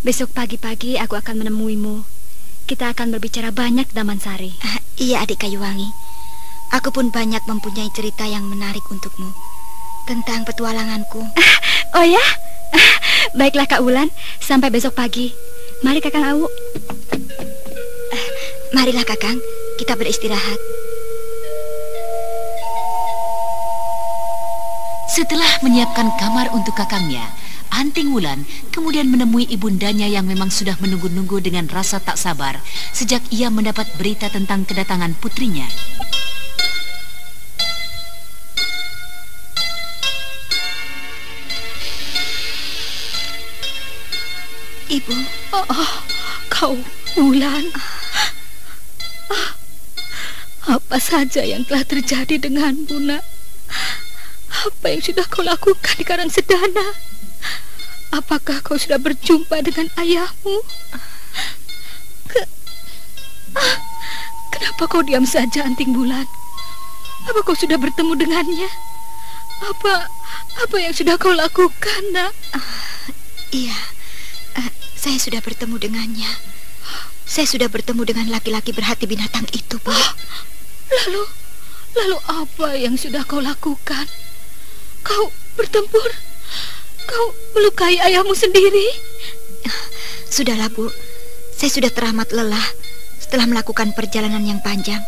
Besok pagi-pagi aku akan menemuimu. Kita akan berbicara banyak di Taman Sari. Iya, adik Kayuwangi. Aku pun banyak mempunyai cerita yang menarik untukmu tentang petualanganku. Oh ya? Baiklah Kak Wulan, sampai besok pagi. Mari Kakang Awu. Marilah Kakang, kita beristirahat. Setelah menyiapkan kamar untuk kakangnya, Anting Wulan kemudian menemui ibundanya yang memang sudah menunggu-nunggu dengan rasa tak sabar sejak ia mendapat berita tentang kedatangan putrinya. Ibu. Kau Wulan. Apa saja yang telah terjadi denganmu, nak? Apa yang sudah kau lakukan di Karangsedana? Apakah kau sudah berjumpa dengan ayahmu? Kenapa kau diam saja, Anting Wulan? Apa kau sudah bertemu dengannya? Apa yang sudah kau lakukan, nak? Iya, saya sudah bertemu dengannya. Saya sudah bertemu dengan laki-laki berhati binatang itu, Bu. Lalu apa yang sudah kau lakukan? Kau bertempur? Kau melukai ayahmu sendiri? Sudahlah, Bu. Saya sudah teramat lelah setelah melakukan perjalanan yang panjang.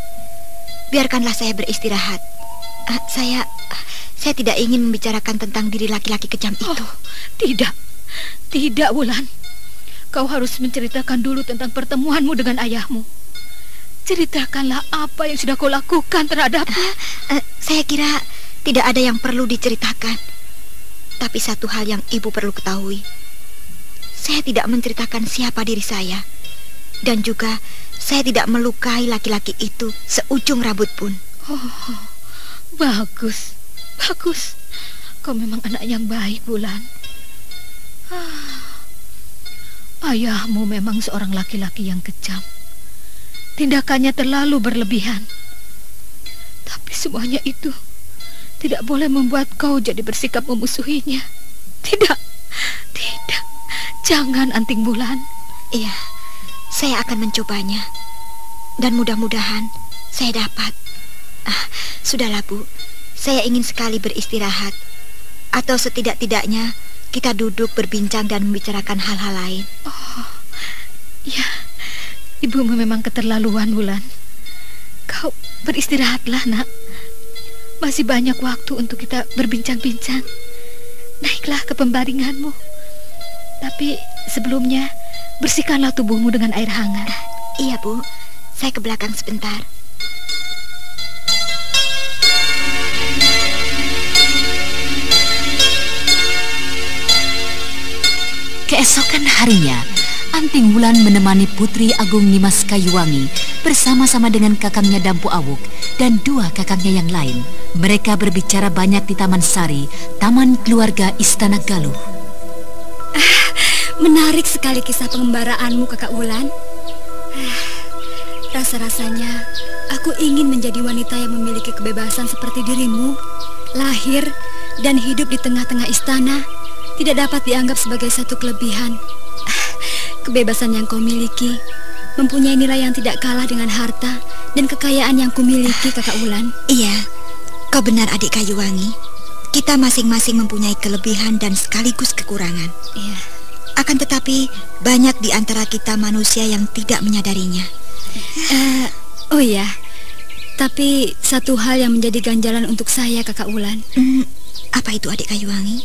Biarkanlah saya beristirahat. Saya tidak ingin membicarakan tentang diri laki-laki kejam itu. Tidak, Wulan. Kau harus menceritakan dulu tentang pertemuanmu dengan ayahmu. Ceritakanlah apa yang sudah kau lakukan terhadapnya. Saya kira tidak ada yang perlu diceritakan. Tapi satu hal yang ibu perlu ketahui. Saya tidak menceritakan siapa diri saya. Dan juga saya tidak melukai laki-laki itu seujung rambut pun. Bagus. Kau memang anak yang baik, Wulan. Ayahmu memang seorang laki-laki yang kejam. Tindakannya terlalu berlebihan. Tapi semuanya itu tidak boleh membuat kau jadi bersikap memusuhinya. Tidak. Jangan, Anting Wulan. Iya, saya akan mencobanya. Dan mudah-mudahan saya dapat. Sudahlah, Bu. Saya ingin sekali beristirahat. Atau setidak-tidaknya kita duduk berbincang dan membicarakan hal-hal lain. Oh, ya. Ibumu memang keterlaluan, Wulan. Kau beristirahatlah, nak. Masih banyak waktu untuk kita berbincang-bincang. Naiklah ke pembaringanmu. Tapi sebelumnya, bersihkanlah tubuhmu dengan air hangat. Iya, Bu. Saya ke belakang sebentar. Keesokan harinya, Anting Wulan menemani Putri Agung Nimas Kayuwangi bersama-sama dengan kakangnya Dampu Awuk dan dua kakangnya yang lain. Mereka berbicara banyak di Taman Sari, taman keluarga Istana Galuh. Menarik sekali kisah pengembaraanmu, Kakak Wulan. Rasa-rasanya aku ingin menjadi wanita yang memiliki kebebasan seperti dirimu. Lahir dan hidup di tengah-tengah istana tidak dapat dianggap sebagai satu kelebihan. Kebebasan yang kau miliki mempunyai nilai yang tidak kalah dengan harta dan kekayaan yang kumiliki, Kakak Wulan. Iya, kau benar, Adik Kayuwangi. Kita masing-masing mempunyai kelebihan dan sekaligus kekurangan. Iya. Akan tetapi banyak di antara kita manusia yang tidak menyadarinya. Oh ya, tapi satu hal yang menjadi ganjalan untuk saya, Kakak Wulan. Apa itu, Adik Kayuwangi?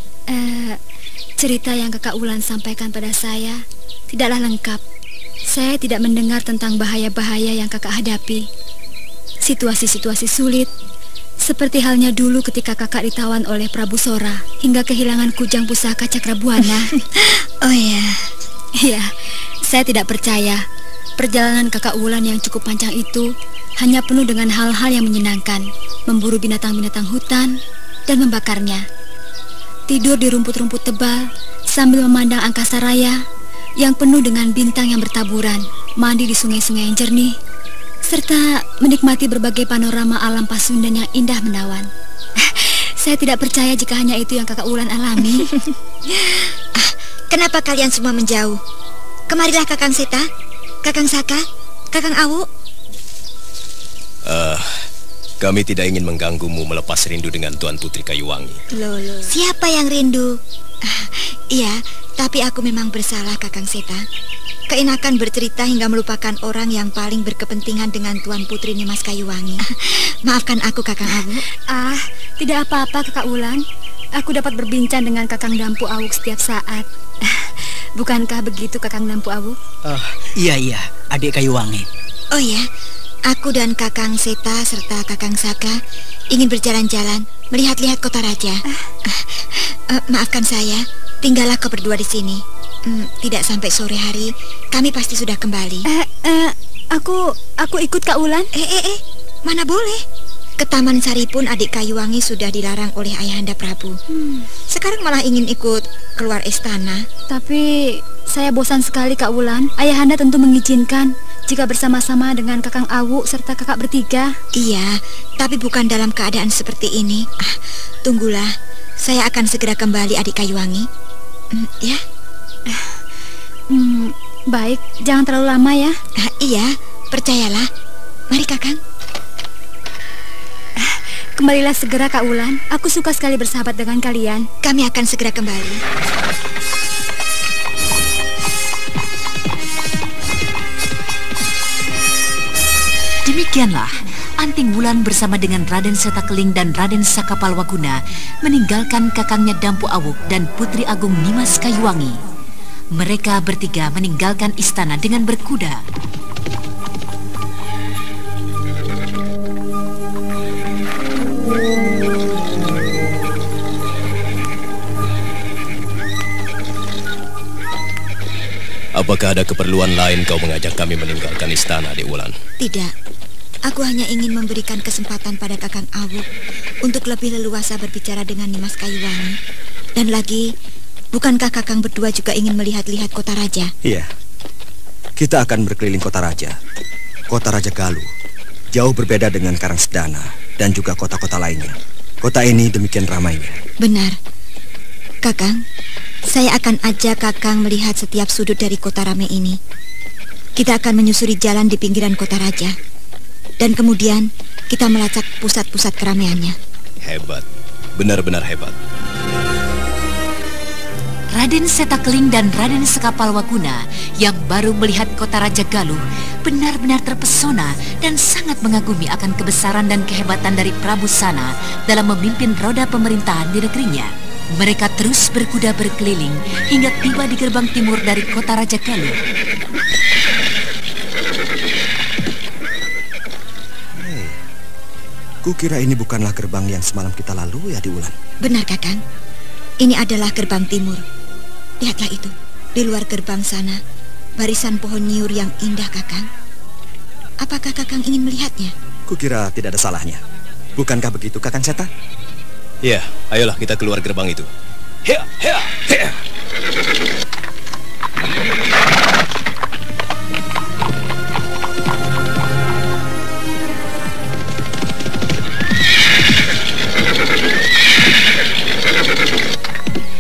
Cerita yang Kakak Wulan sampaikan pada saya tidaklah lengkap. Saya tidak mendengar tentang bahaya-bahaya yang Kakak hadapi. Situasi-situasi sulit, seperti halnya dulu ketika Kakak ditawan oleh Prabu Sora hingga kehilangan kujang pusaka Cakrabuana. Oh ya. Iya, saya tidak percaya perjalanan Kakak Wulan yang cukup panjang itu hanya penuh dengan hal-hal yang menyenangkan, memburu binatang-binatang hutan dan membakarnya. Tidur di rumput-rumput tebal sambil memandang angkasa raya yang penuh dengan bintang yang bertaburan, mandi di sungai-sungai yang jernih, serta menikmati berbagai panorama alam Pasundan yang indah menawan. Saya tidak percaya jika hanya itu yang Kakak Wulan alami. Kenapa kalian semua menjauh? Kemarilah Kakang Seta, Kakang Saka, Kakang Awuk. Kami tidak ingin mengganggumu melepas rindu dengan Tuan Putri Kayuwangi. Loh. Siapa yang rindu? Iya, tapi aku memang bersalah, Kakang Seta. Keenakan bercerita hingga melupakan orang yang paling berkepentingan dengan Tuan Putri Nimas Kayuwangi. Maafkan aku, Kakang Awuk. Tidak apa-apa, Kakak Wulan. Aku dapat berbincang dengan Kakang Dampu Awuk setiap saat. Bukankah begitu, Kakang Dampu Awuk? Iya, Adik Kayuwangi. Oh ya, aku dan Kakang Seta serta Kakang Saka ingin berjalan-jalan, melihat-lihat kota raja. Maafkan saya, tinggallah kau berdua di sini. Tidak sampai sore hari, kami pasti sudah kembali. Aku ikut, Kak Wulan. Mana boleh. Ke Taman Sari pun Adik Kayuwangi sudah dilarang oleh Ayahanda Prabu. Sekarang malah ingin ikut keluar istana. Tapi saya bosan sekali, Kak Wulan. Ayahanda tentu mengizinkan jika bersama-sama dengan Kakang Awuk serta kakak bertiga. Iya, tapi bukan dalam keadaan seperti ini. Tunggulah, saya akan segera kembali, Adik Kayuwangi. Ya. Baik, jangan terlalu lama ya. Iya, percayalah. Mari, Kakang. Kembalilah segera, Kak Wulan. Aku suka sekali bersahabat dengan kalian. Kami akan segera kembali. Demikianlah Anting Wulan bersama dengan Raden Setakeling dan Raden Sakapalwaguna meninggalkan kakangnya Dampu Awuk dan Putri Agung Nimas Kayuwangi. Mereka bertiga meninggalkan istana dengan berkuda. Apakah ada keperluan lain kau mengajak kami meninggalkan istana, Adik Wulan? Tidak. Aku hanya ingin memberikan kesempatan pada Kakang Awuk untuk lebih leluasa berbicara dengan Nimas Kayuwangi. Dan lagi, bukankah Kakang berdua juga ingin melihat-lihat kota raja? Iya. Kita akan berkeliling kota raja. Kota Raja Galuh jauh berbeda dengan Karangsedana dan juga kota-kota lainnya. Kota ini demikian ramainya. Benar. Kakang, saya akan ajak Kakang melihat setiap sudut dari kota ramai ini. Kita akan menyusuri jalan di pinggiran kota raja. Dan kemudian kita melacak pusat-pusat keramaiannya. Hebat, benar-benar hebat. Raden Setakeling dan Raden Sekapalwaguna yang baru melihat kota Raja Galuh benar-benar terpesona dan sangat mengagumi akan kebesaran dan kehebatan dari Prabu Sana dalam memimpin roda pemerintahan di negerinya. Mereka terus berkuda berkeliling hingga tiba di gerbang timur dari kota Raja Galuh. Kukira ini bukanlah gerbang yang semalam kita lalui, Adi Wulan. Benar, Kakang. Ini adalah gerbang timur. Lihatlah itu, di luar gerbang sana, barisan pohon nyiur yang indah, Kakang. Apakah Kakang ingin melihatnya? Kukira tidak ada salahnya. Bukankah begitu, Kakang Seta? Ya, ayolah kita keluar gerbang itu. Hea, hea, hea.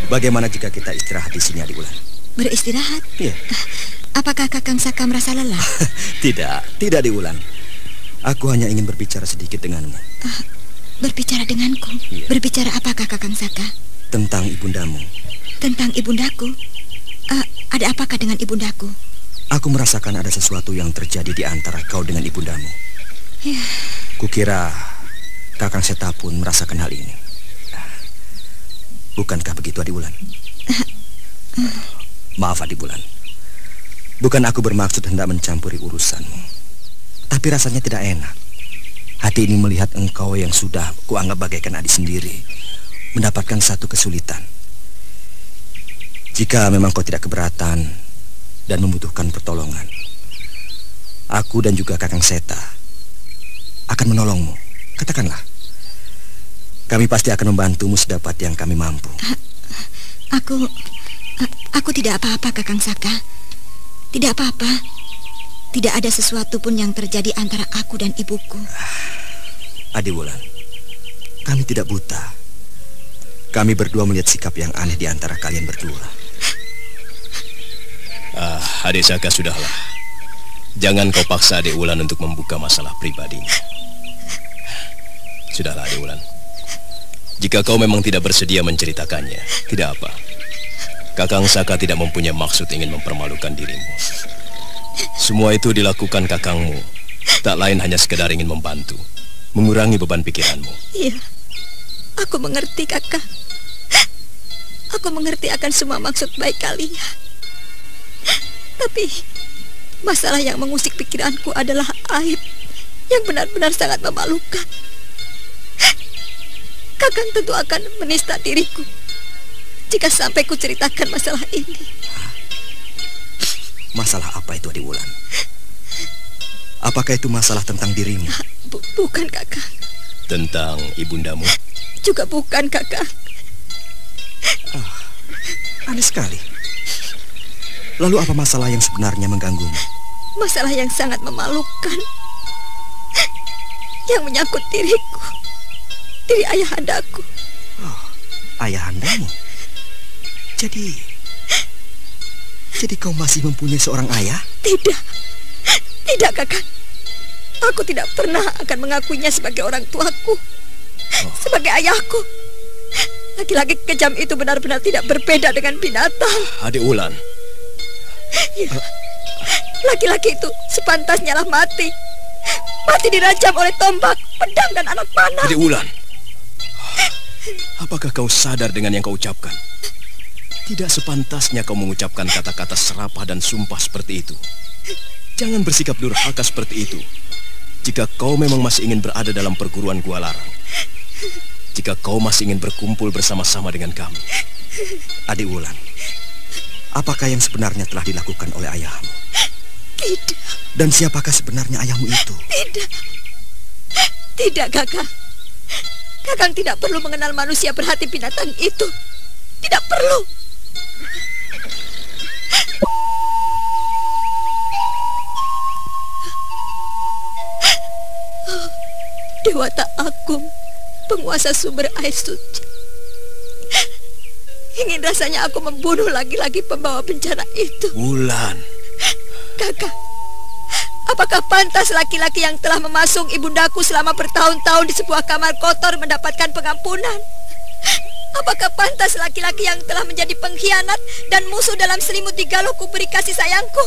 Bagaimana jika kita istirahat di sini, Adi Wulan? Beristirahat? Iya. Apakah Kakang Saka merasa lelah? Tidak, Adi Wulan. Aku hanya ingin berbicara sedikit denganmu. Berbicara denganku? Iya. Berbicara apakah, Kakang Saka? Tentang ibundamu. Tentang ibundaku? Ada apakah dengan ibundaku? Aku merasakan ada sesuatu yang terjadi di antara kau dengan ibundamu. Ya. Kukira Kakang Seta pun merasakan hal ini. Bukankah begitu, Adi Wulan? Maaf, Adi Wulan. Bukan aku bermaksud hendak mencampuri urusanmu. Tapi rasanya tidak enak. Hati ini melihat engkau yang sudah kuanggap bagaikan adik sendiri mendapatkan satu kesulitan. Jika memang kau tidak keberatan dan membutuhkan pertolongan, aku dan juga Kakang Seta akan menolongmu. Katakanlah. Kami pasti akan membantumu sedapat yang kami mampu. Aku tidak apa-apa, Kakang Saka. Tidak apa-apa. Tidak ada sesuatu pun yang terjadi antara aku dan ibuku. Adi Wulan, kami tidak buta. Kami berdua melihat sikap yang aneh di antara kalian berdua. Adik Saka, sudahlah. Jangan kau paksa Adik Wulan untuk membuka masalah pribadinya. Sudahlah, Adik Wulan. Jika kau memang tidak bersedia menceritakannya, tidak apa. Kakang Saka tidak mempunyai maksud ingin mempermalukan dirimu. Semua itu dilakukan kakangmu, tak lain hanya sekedar ingin membantu, mengurangi beban pikiranmu. Iya, aku mengerti, Kakak. Aku mengerti akan semua maksud baik kalian. Tapi masalah yang mengusik pikiranku adalah aib yang benar-benar sangat memalukan. Kakang tentu akan menista diriku jika sampai ku ceritakan masalah ini. Masalah apa itu, Adi Wulan? Apakah itu masalah tentang dirimu? Bukan, Kakang. Tentang ibundamu? Juga bukan, Kakang. Aneh sekali. Lalu apa masalah yang sebenarnya mengganggumu? Masalah yang sangat memalukan, yang menyangkut diriku, diri ayahandaku. Ayahandamu? Jadi kau masih mempunyai seorang ayah? Tidak, Kakak. Aku tidak pernah akan mengakuinya sebagai orang tuaku, sebagai ayahku. Laki-laki kejam itu benar-benar tidak berbeda dengan binatang. Adik Wulan. Ya, laki-laki itu sepantasnya lah mati. Mati dirajam oleh tombak, pedang, dan anak panah. Adik Wulan, apakah kau sadar dengan yang kau ucapkan? Tidak sepantasnya kau mengucapkan kata-kata serapah dan sumpah seperti itu. Jangan bersikap durhaka seperti itu. Jika kau memang masih ingin berada dalam perguruan Gua Larang, jika kau masih ingin berkumpul bersama-sama dengan kami. Adik Wulan, apakah yang sebenarnya telah dilakukan oleh ayahmu? Tidak. Dan siapakah sebenarnya ayahmu itu? Tidak, Kakang. Kakang tidak perlu mengenal manusia berhati binatang itu. Tidak perlu. Dewata Agung, penguasa sumber air suci. Ingin rasanya aku membunuh laki-laki pembawa bencana itu. Wulan. Kakak, Apakah pantas laki-laki yang telah memasung ibundaku selama bertahun-tahun di sebuah kamar kotor mendapatkan pengampunan? Apakah pantas laki-laki yang telah menjadi pengkhianat dan musuh dalam selimut digaluh kuberi kasih sayangku?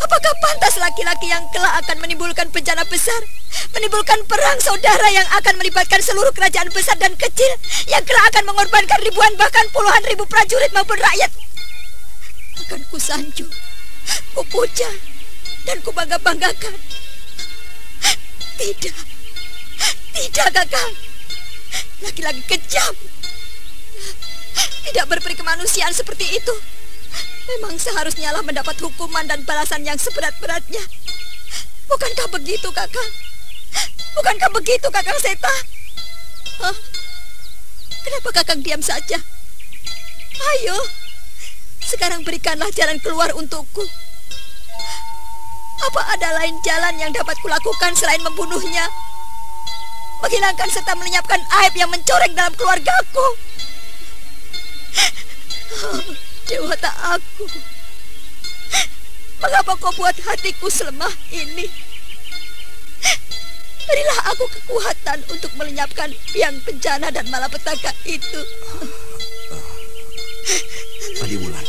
Apakah pantas laki-laki yang kelak akan menimbulkan bencana besar, menimbulkan perang saudara yang akan melibatkan seluruh kerajaan besar dan kecil, yang kelak akan mengorbankan ribuan bahkan puluhan ribu prajurit maupun rakyat? Akan kusanjung, kupuja, dan kubangga-banggakan. Tidak, tidak, Kakang. Laki-laki kejam, tidak berperi kemanusiaan seperti itu memang seharusnya lah mendapat hukuman dan balasan yang seberat-beratnya. Bukankah begitu, Kakang? Bukankah begitu, Kakang Seta? Hah? Kenapa Kakang diam saja? Ayo, sekarang berikanlah jalan keluar untukku. Apa ada lain jalan yang dapat kulakukan selain membunuhnya? Menghilangkan serta melenyapkan aib yang mencoreng dalam keluargaku. Dewata aku, mengapa kau buat hatiku selemah ini? Berilah aku kekuatan untuk melenyapkan biang bencana dan malapetaka itu. Adiwulan,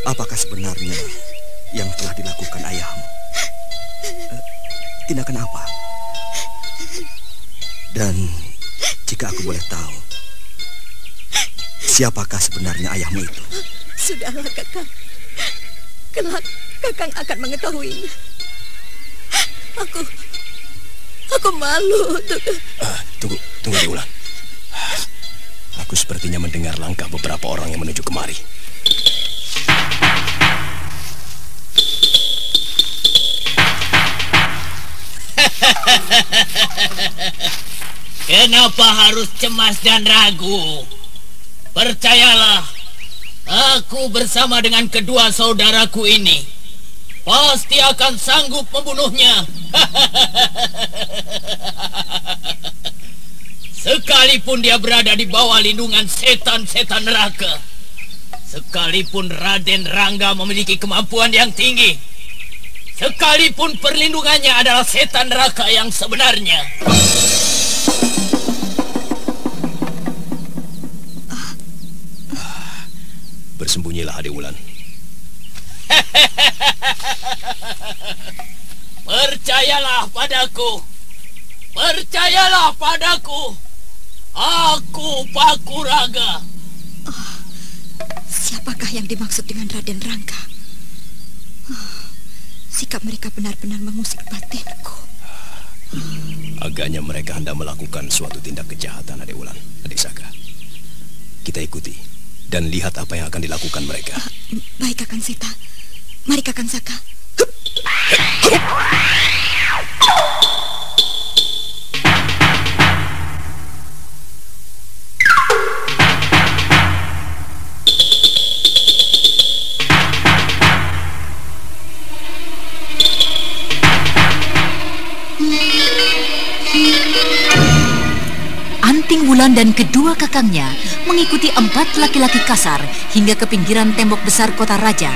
apakah sebenarnya yang telah dilakukan ayahmu? Tindakan apa? Dan jika aku boleh tahu, siapakah sebenarnya ayahmu itu? Sudahlah, Kakang. Kelak Kakang akan mengetahuinya. Aku malu untuk... Tunggu Adiwulan. Aku sepertinya mendengar langkah beberapa orang yang menuju kemari. Kenapa harus cemas dan ragu? Percayalah, aku bersama dengan kedua saudaraku ini pasti akan sanggup membunuhnya. Sekalipun dia berada di bawah lindungan setan-setan neraka, sekalipun Raden Rangga memiliki kemampuan yang tinggi, sekalipun perlindungannya adalah setan neraka yang sebenarnya. Bersembunyilah, Adiwulan. Percayalah padaku. Percayalah padaku. Aku Pakuraga. Siapakah yang dimaksud dengan Raden Rangga? Sikap mereka benar-benar mengusik batinku. Agaknya mereka hendak melakukan suatu tindak kejahatan, Adiwulan, Adik Saka. Kita ikuti dan lihat apa yang akan dilakukan mereka. Baik, Kakang Seta. Mari, Kakang Saka. Anting Wulan dan kedua kakangnya mengikuti 4 laki-laki kasar hingga ke pinggiran tembok besar kota raja.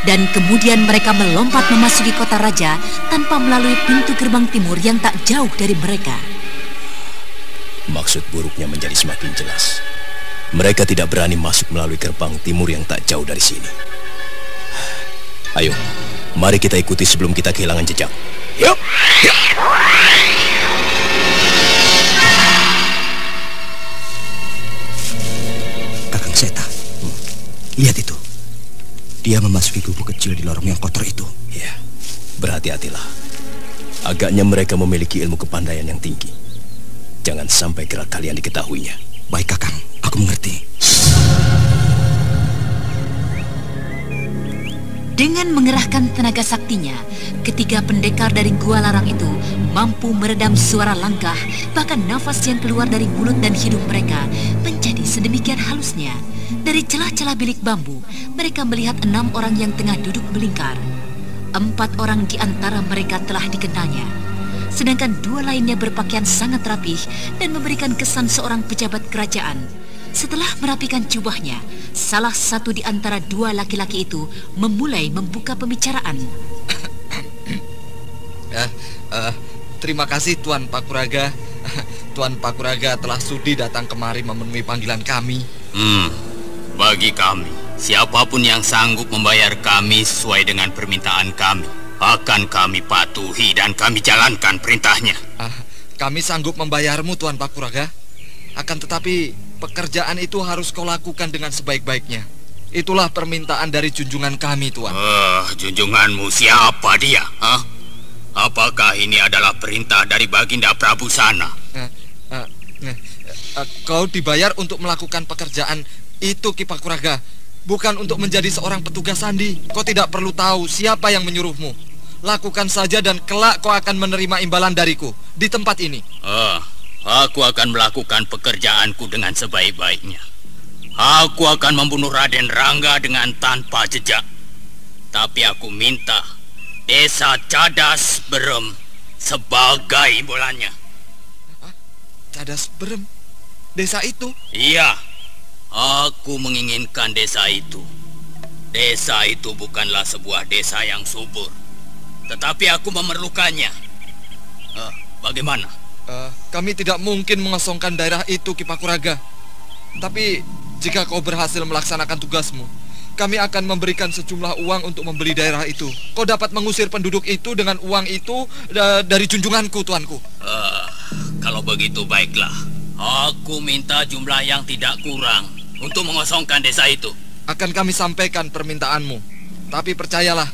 Dan kemudian mereka melompat memasuki kota raja tanpa melalui pintu gerbang timur yang tak jauh dari mereka. Maksud buruknya menjadi semakin jelas. Mereka tidak berani masuk melalui gerbang timur yang tak jauh dari sini. Ayo, mari kita ikuti sebelum kita kehilangan jejak. Yuk! Kakang Seta, lihat itu. Dia memasuki gubuk kecil di lorong yang kotor itu. Ya, berhati-hatilah. Agaknya mereka memiliki ilmu kepandaian yang tinggi. Jangan sampai gerak kalian diketahuinya. Baik, Kakang. Aku mengerti. Dengan mengerahkan tenaga saktinya, ketiga pendekar dari gua larang itu mampu meredam suara langkah, bahkan nafas yang keluar dari mulut dan hidung mereka menjadi sedemikian halusnya. Dari celah-celah bilik bambu, mereka melihat 6 orang yang tengah duduk melingkar. 4 orang di antara mereka telah dikenalnya, sedangkan 2 lainnya berpakaian sangat rapih dan memberikan kesan seorang pejabat kerajaan. Setelah merapikan jubahnya, salah satu di antara dua laki-laki itu memulai membuka pembicaraan. Terima kasih Tuan Pakuraga. Tuan Pakuraga telah sudi datang kemari memenuhi panggilan kami. Bagi kami, siapapun yang sanggup membayar kami sesuai dengan permintaan kami, akan kami patuhi dan kami jalankan perintahnya. Kami sanggup membayarmu, Tuan Pakuraga. Akan tetapi, pekerjaan itu harus kau lakukan dengan sebaik-baiknya. Itulah permintaan dari junjungan kami, Tuan. Junjunganmu siapa dia? Apakah ini adalah perintah dari Baginda Prabu Sana? Kau dibayar untuk melakukan pekerjaan itu, Ki Pakuraga. Bukan untuk menjadi seorang petugas sandi. Kau tidak perlu tahu siapa yang menyuruhmu. Lakukan saja dan kelak kau akan menerima imbalan dariku di tempat ini. Aku akan melakukan pekerjaanku dengan sebaik-baiknya. Aku akan membunuh Raden Rangga dengan tanpa jejak. Tapi aku minta Desa Cadas Berem sebagai imbalannya. Cadas Berem? Desa itu? Iya, aku menginginkan desa itu. Desa itu bukanlah sebuah desa yang subur, tetapi aku memerlukannya. Bagaimana? Kami tidak mungkin mengosongkan daerah itu, Ki Pakuraga. Tapi jika kau berhasil melaksanakan tugasmu, kami akan memberikan sejumlah uang untuk membeli daerah itu. Kau dapat mengusir penduduk itu dengan uang itu dari junjunganku, tuanku. Kalau begitu baiklah. Aku minta jumlah yang tidak kurang untuk mengosongkan desa itu. Akan kami sampaikan permintaanmu. Tapi percayalah,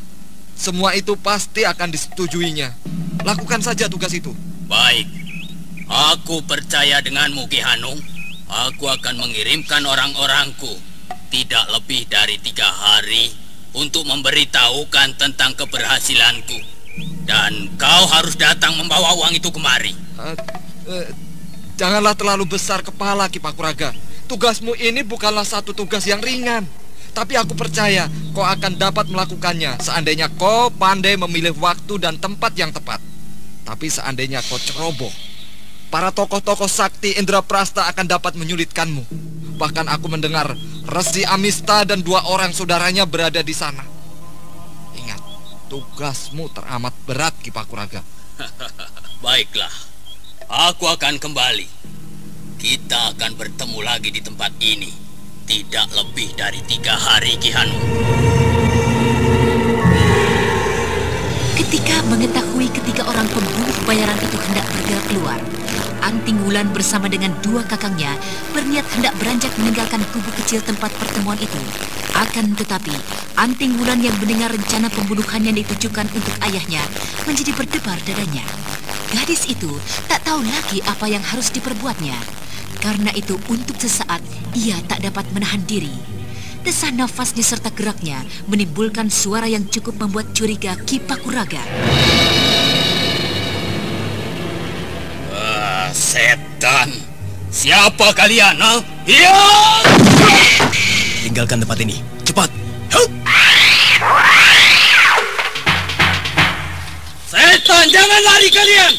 semua itu pasti akan disetujuinya. Lakukan saja tugas itu. Baik. Aku percaya denganmu, Ki Hanung. Aku akan mengirimkan orang-orangku tidak lebih dari 3 hari untuk memberitahukan tentang keberhasilanku. Dan kau harus datang membawa uang itu kemari. Janganlah terlalu besar kepala, Ki Pakuraga. Tugasmu ini bukanlah satu tugas yang ringan. Tapi aku percaya kau akan dapat melakukannya seandainya kau pandai memilih waktu dan tempat yang tepat. Tapi seandainya kau ceroboh, para tokoh-tokoh sakti Indraprasta akan dapat menyulitkanmu. Bahkan aku mendengar Resi Amista dan 2 orang saudaranya berada di sana. Ingat, tugasmu teramat berat, Ki Pakuraga. Baiklah, aku akan kembali. Kita akan bertemu lagi di tempat ini tidak lebih dari 3 hari, Ki Hanung. Ketika mengetahui ketiga orang pembunuh bayaran itu hendak bergerak keluar, Anting Wulan bersama dengan 2 kakangnya berniat hendak beranjak meninggalkan kubu kecil tempat pertemuan itu. Akan tetapi, Anting Wulan yang mendengar rencana pembunuhan yang ditujukan untuk ayahnya menjadi berdebar dadanya. Gadis itu tak tahu lagi apa yang harus diperbuatnya. Karena itu untuk sesaat ia tak dapat menahan diri. Desah nafasnya serta geraknya menimbulkan suara yang cukup membuat curiga Ki Pakuraga. Setan, siapa kalian? Iya! Tinggalkan tempat ini, cepat. Setan, jangan lari kalian.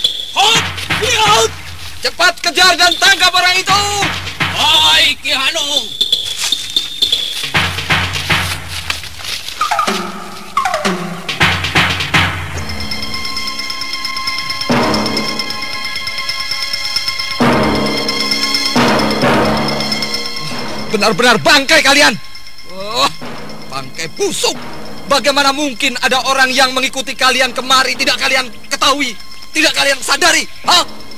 Cepat kejar dan tangkap orang itu. Baik, Ki Hanung. Benar-benar bangkai kalian. Bangkai busuk. Bagaimana mungkin ada orang yang mengikuti kalian kemari tidak kalian ketahui, tidak kalian sadari?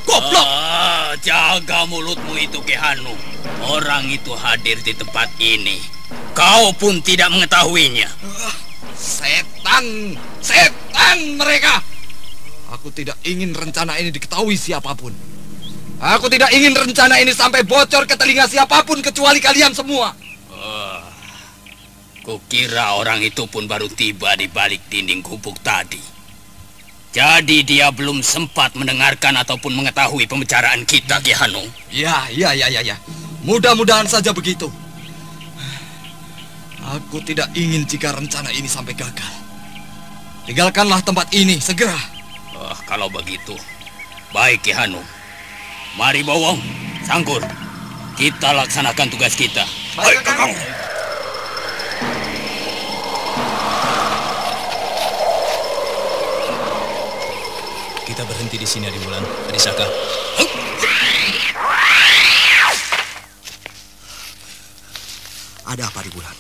Goblok. Jaga mulutmu itu, Ki Hanung. Orang itu hadir di tempat ini. Kau pun tidak mengetahuinya. Setan mereka. Aku tidak ingin rencana ini diketahui siapapun. Aku tidak ingin rencana ini sampai bocor ke telinga siapapun kecuali kalian semua. Kukira orang itu pun baru tiba di balik dinding gubuk tadi. Jadi dia belum sempat mendengarkan ataupun mengetahui pembicaraan kita, Ki Hanung. Ya. Mudah-mudahan saja begitu. Aku tidak ingin jika rencana ini sampai gagal. Tinggalkanlah tempat ini segera. Kalau begitu, baik, Ki Hanung. Mari Bowong, Sangkur, kita laksanakan tugas kita. Baik, Kakang. Kita berhenti di sini, Adiwulan. Adisaka. Ada apa, Adiwulan?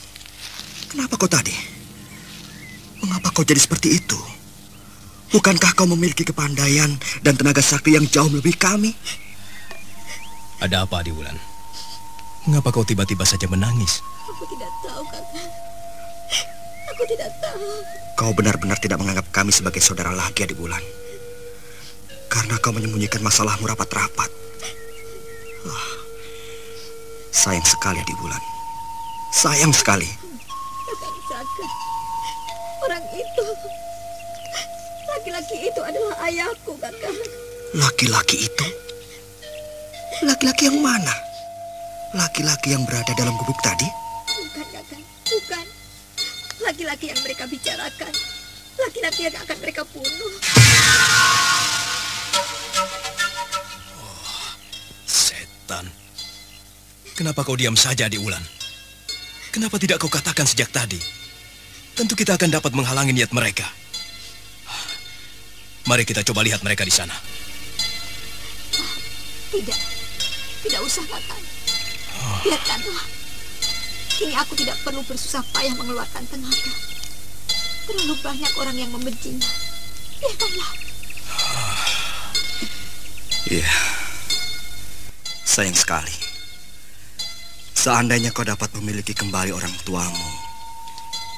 Kenapa kau tadi? Mengapa kau jadi seperti itu? Bukankah kau memiliki kepandaian dan tenaga sakti yang jauh melebihi kami? Ada apa, Adiwulan? Mengapa kau tiba-tiba saja menangis? Aku tidak tahu, Kakang. Aku tidak tahu. Kau benar-benar tidak menganggap kami sebagai saudara lagi, Adiwulan. Karena kau menyembunyikan masalahmu rapat-rapat. Sayang sekali, Adiwulan. Sayang sekali. Kakang Saka, orang itu, laki-laki itu adalah ayahku, Kakang. Laki-laki itu? Laki-laki yang mana? Laki-laki yang berada dalam gubuk tadi? Bukan, Kakang, bukan. Laki-laki yang mereka bicarakan. Laki-laki yang akan mereka bunuh. Setan. Kenapa kau diam saja, Adiwulan? Kenapa tidak kau katakan sejak tadi? Tentu kita akan dapat menghalangi niat mereka. Mari kita coba lihat mereka di sana. Tidak usah, Kakang. Biarkanlah. Kini aku tidak perlu bersusah payah mengeluarkan tenaga. Terlalu banyak orang yang membencinya. Biarkanlah. Iya. Sayang sekali. Seandainya kau dapat memiliki kembali orang tuamu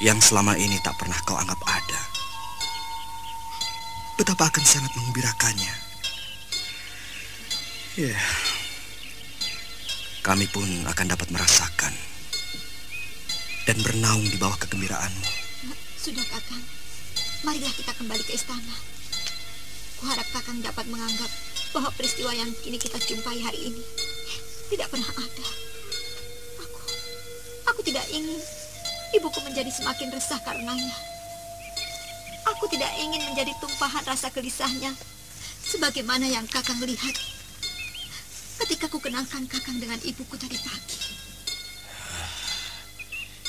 yang selama ini tak pernah kau anggap ada, betapa akan sangat menggembirakannya. Ya, kami pun akan dapat merasakan dan bernaung di bawah kegembiraanmu. Sudah, Kakang. Marilah kita kembali ke istana. Kuharap Kakang dapat menganggap bahwa peristiwa yang kini kita jumpai hari ini tidak pernah ada. Aku tidak ingin ibuku menjadi semakin resah karenanya. Aku tidak ingin menjadi tumpahan rasa gelisahnya sebagaimana yang Kakang lihat ketika ku kenalkan Kakang dengan ibuku tadi pagi.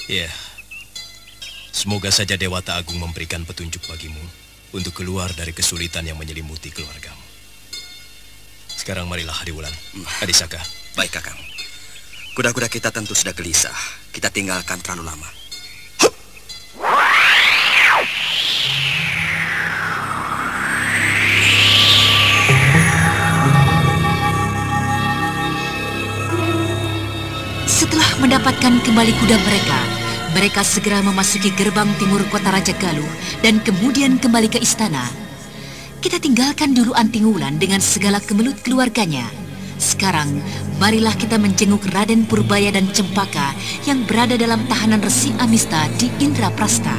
Ya, semoga saja Dewata Agung memberikan petunjuk bagimu untuk keluar dari kesulitan yang menyelimuti keluargamu. Sekarang marilah, Adiwulan. Adisaka. Baik, Kakang. Kuda-kuda kita tentu sudah gelisah. Kita tinggalkan terlalu lama. Setelah mendapatkan kembali kuda mereka segera memasuki gerbang timur kota Raja Galuh dan kemudian kembali ke istana. Kita tinggalkan dulu Anting Wulan dengan segala kemelut keluarganya. Sekarang, marilah kita menjenguk Raden Purbaya dan Cempaka yang berada dalam tahanan Resi Amista di Indraprasta.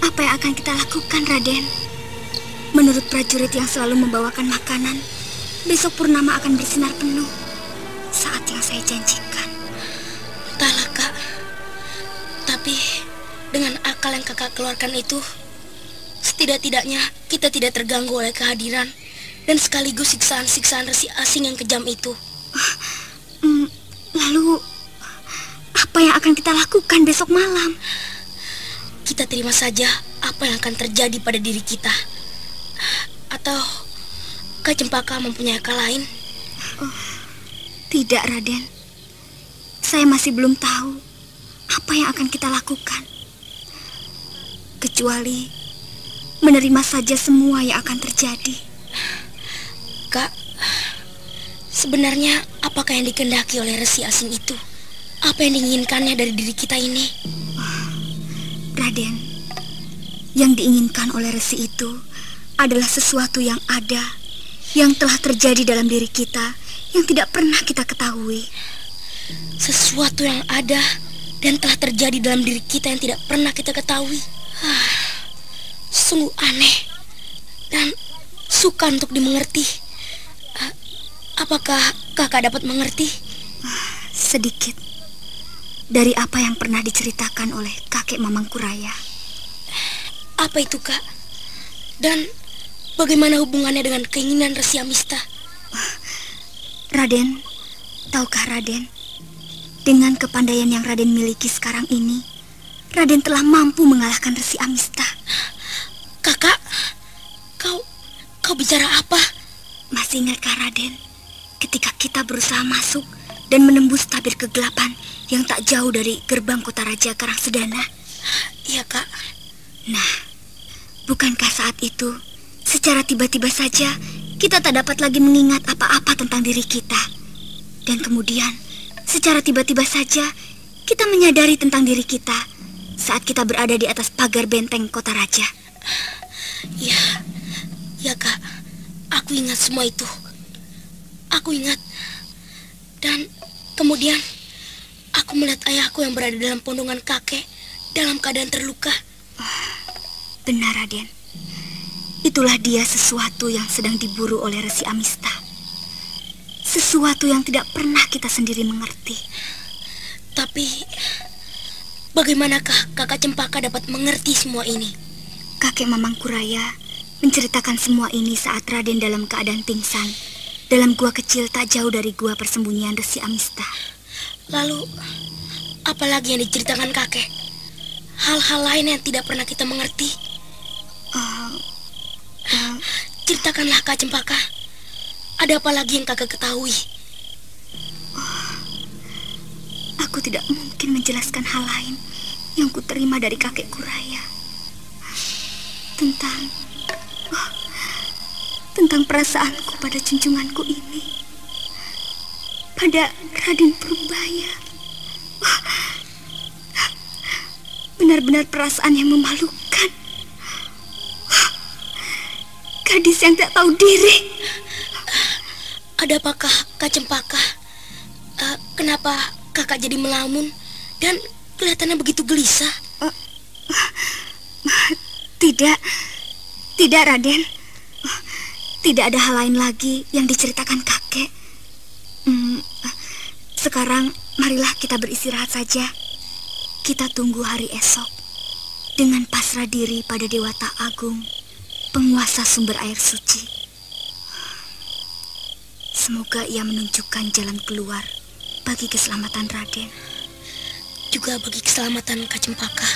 Apa yang akan kita lakukan, Raden? Menurut prajurit yang selalu membawakan makanan, besok purnama akan bersinar penuh saat yang saya janjikan. Entahlah, Kak. Tapi dengan akal yang Kakak keluarkan itu, setidak-tidaknya kita tidak terganggu oleh kehadiran dan sekaligus siksaan-siksaan resi asing yang kejam itu. Lalu, apa yang akan kita lakukan besok malam? Kita terima saja apa yang akan terjadi pada diri kita. Atau Kak Cempaka mempunyai akal lain? Tidak, Raden. Saya masih belum tahu apa yang akan kita lakukan. Kecuali menerima saja semua yang akan terjadi. Kak, sebenarnya apakah yang dikehendaki oleh resi asing itu? Apa yang diinginkannya dari diri kita ini? Raden, yang diinginkan oleh resi itu adalah sesuatu yang ada, yang telah terjadi dalam diri kita, yang tidak pernah kita ketahui. Sesuatu yang ada dan telah terjadi dalam diri kita yang tidak pernah kita ketahui. Sungguh aneh dan sukar untuk dimengerti. Apakah kakak dapat mengerti? Sedikit dari apa yang pernah diceritakan oleh kakek Mamangku Raya. Apa itu, Kak? Dan bagaimana hubungannya dengan keinginan Resi Amista? Raden, tahukah Raden, dengan kepandaian yang Raden miliki sekarang ini, Raden telah mampu mengalahkan Resi Amista. Kakak, kau bicara apa? Masih ingatkah Raden, ketika kita berusaha masuk dan menembus tabir kegelapan yang tak jauh dari gerbang kota Raja Karangsedana? Iya, Kak. Nah, bukankah saat itu, secara tiba-tiba saja, kita tak dapat lagi mengingat apa-apa tentang diri kita. Dan kemudian, secara tiba-tiba saja, kita menyadari tentang diri kita saat kita berada di atas pagar benteng kota Raja. Ya, Kak. Aku ingat semua itu. Aku ingat. Dan kemudian, aku melihat ayahku yang berada dalam pondongan kakek dalam keadaan terluka. Benar, Raden. Itulah dia sesuatu yang sedang diburu oleh Resi Amista. Sesuatu yang tidak pernah kita sendiri mengerti. Tapi, bagaimanakah kakak Cempaka dapat mengerti semua ini? Kakek Mamangku Raya menceritakan semua ini saat Raden dalam keadaan pingsan dalam gua kecil tak jauh dari gua persembunyian Resi Amista. Lalu, apa lagi yang diceritakan kakek? Hal-hal lain yang tidak pernah kita mengerti? Ceritakanlah, Kak Cempaka. Ada apa lagi yang kakak ketahui? Aku tidak mungkin menjelaskan hal lain yang kuterima dari kakekku Raya. Tentang perasaanku pada junjunganku ini, pada Raden Purbaya. Benar-benar perasaan yang memalukan. Gadis yang tak tahu diri. Ada apakah, Kak Cempaka? Kenapa kakak jadi melamun dan kelihatannya begitu gelisah? Tidak, Raden. Tidak ada hal lain lagi yang diceritakan kakek. Sekarang marilah kita beristirahat saja. Kita tunggu hari esok dengan pasrah diri pada Dewata Agung, penguasa sumber air suci. Semoga ia menunjukkan jalan keluar bagi keselamatan Raden. Juga bagi keselamatan Kak Cempaka.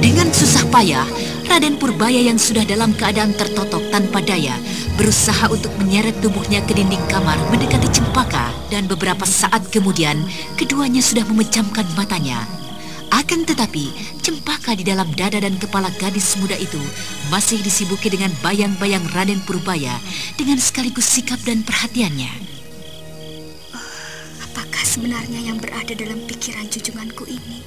Dengan susah payah, Raden Purbaya yang sudah dalam keadaan tertotok tanpa daya berusaha untuk menyeret tubuhnya ke dinding kamar mendekati Cempaka, dan beberapa saat kemudian keduanya sudah memejamkan matanya. Akan tetapi, Cempaka di dalam dada dan kepala gadis muda itu masih disibuki dengan bayang-bayang Raden Purbaya dengan sekaligus sikap dan perhatiannya. Apakah sebenarnya yang berada dalam pikiran junjunganku ini?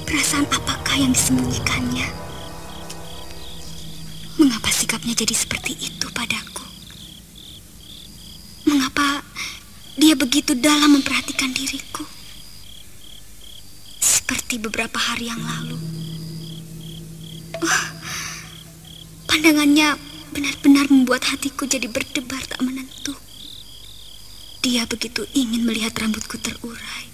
Perasaan apakah yang disembunyikannya? Mengapa sikapnya jadi seperti itu padaku? Mengapa dia begitu dalam memperhatikan diriku? Seperti beberapa hari yang lalu. Pandangannya benar-benar membuat hatiku jadi berdebar tak menentu. Dia begitu ingin melihat rambutku terurai.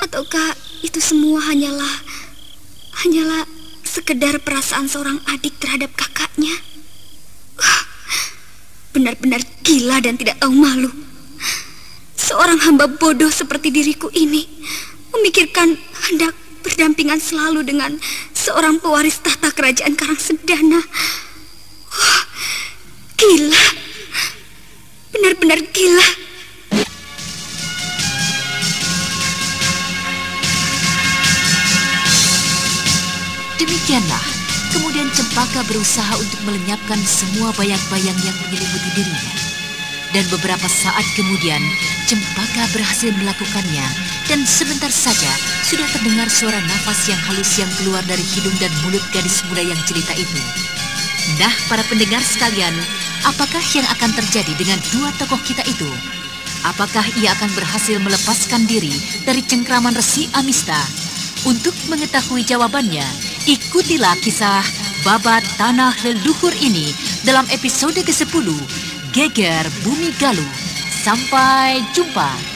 Ataukah itu semua hanyalah sekedar perasaan seorang adik terhadap kakaknya? Benar-benar gila dan tidak tahu malu. Seorang hamba bodoh seperti diriku ini memikirkan hendak berdampingan selalu dengan seorang pewaris tahta kerajaan Karangsedana. Gila. Benar-benar gila. Demikianlah, kemudian Cempaka berusaha untuk melenyapkan semua bayang-bayang yang menyelimuti dirinya. Dan beberapa saat kemudian, Cempaka berhasil melakukannya, dan sebentar saja sudah terdengar suara nafas yang halus yang keluar dari hidung dan mulut gadis muda yang jelita itu. Nah, para pendengar sekalian, apakah yang akan terjadi dengan dua tokoh kita itu? Apakah ia akan berhasil melepaskan diri dari cengkraman Resi Amista? Untuk mengetahui jawabannya, ikutilah kisah Babat Tanah Leluhur ini dalam episode ke-10, Geger Bumi Galuh. Sampai jumpa.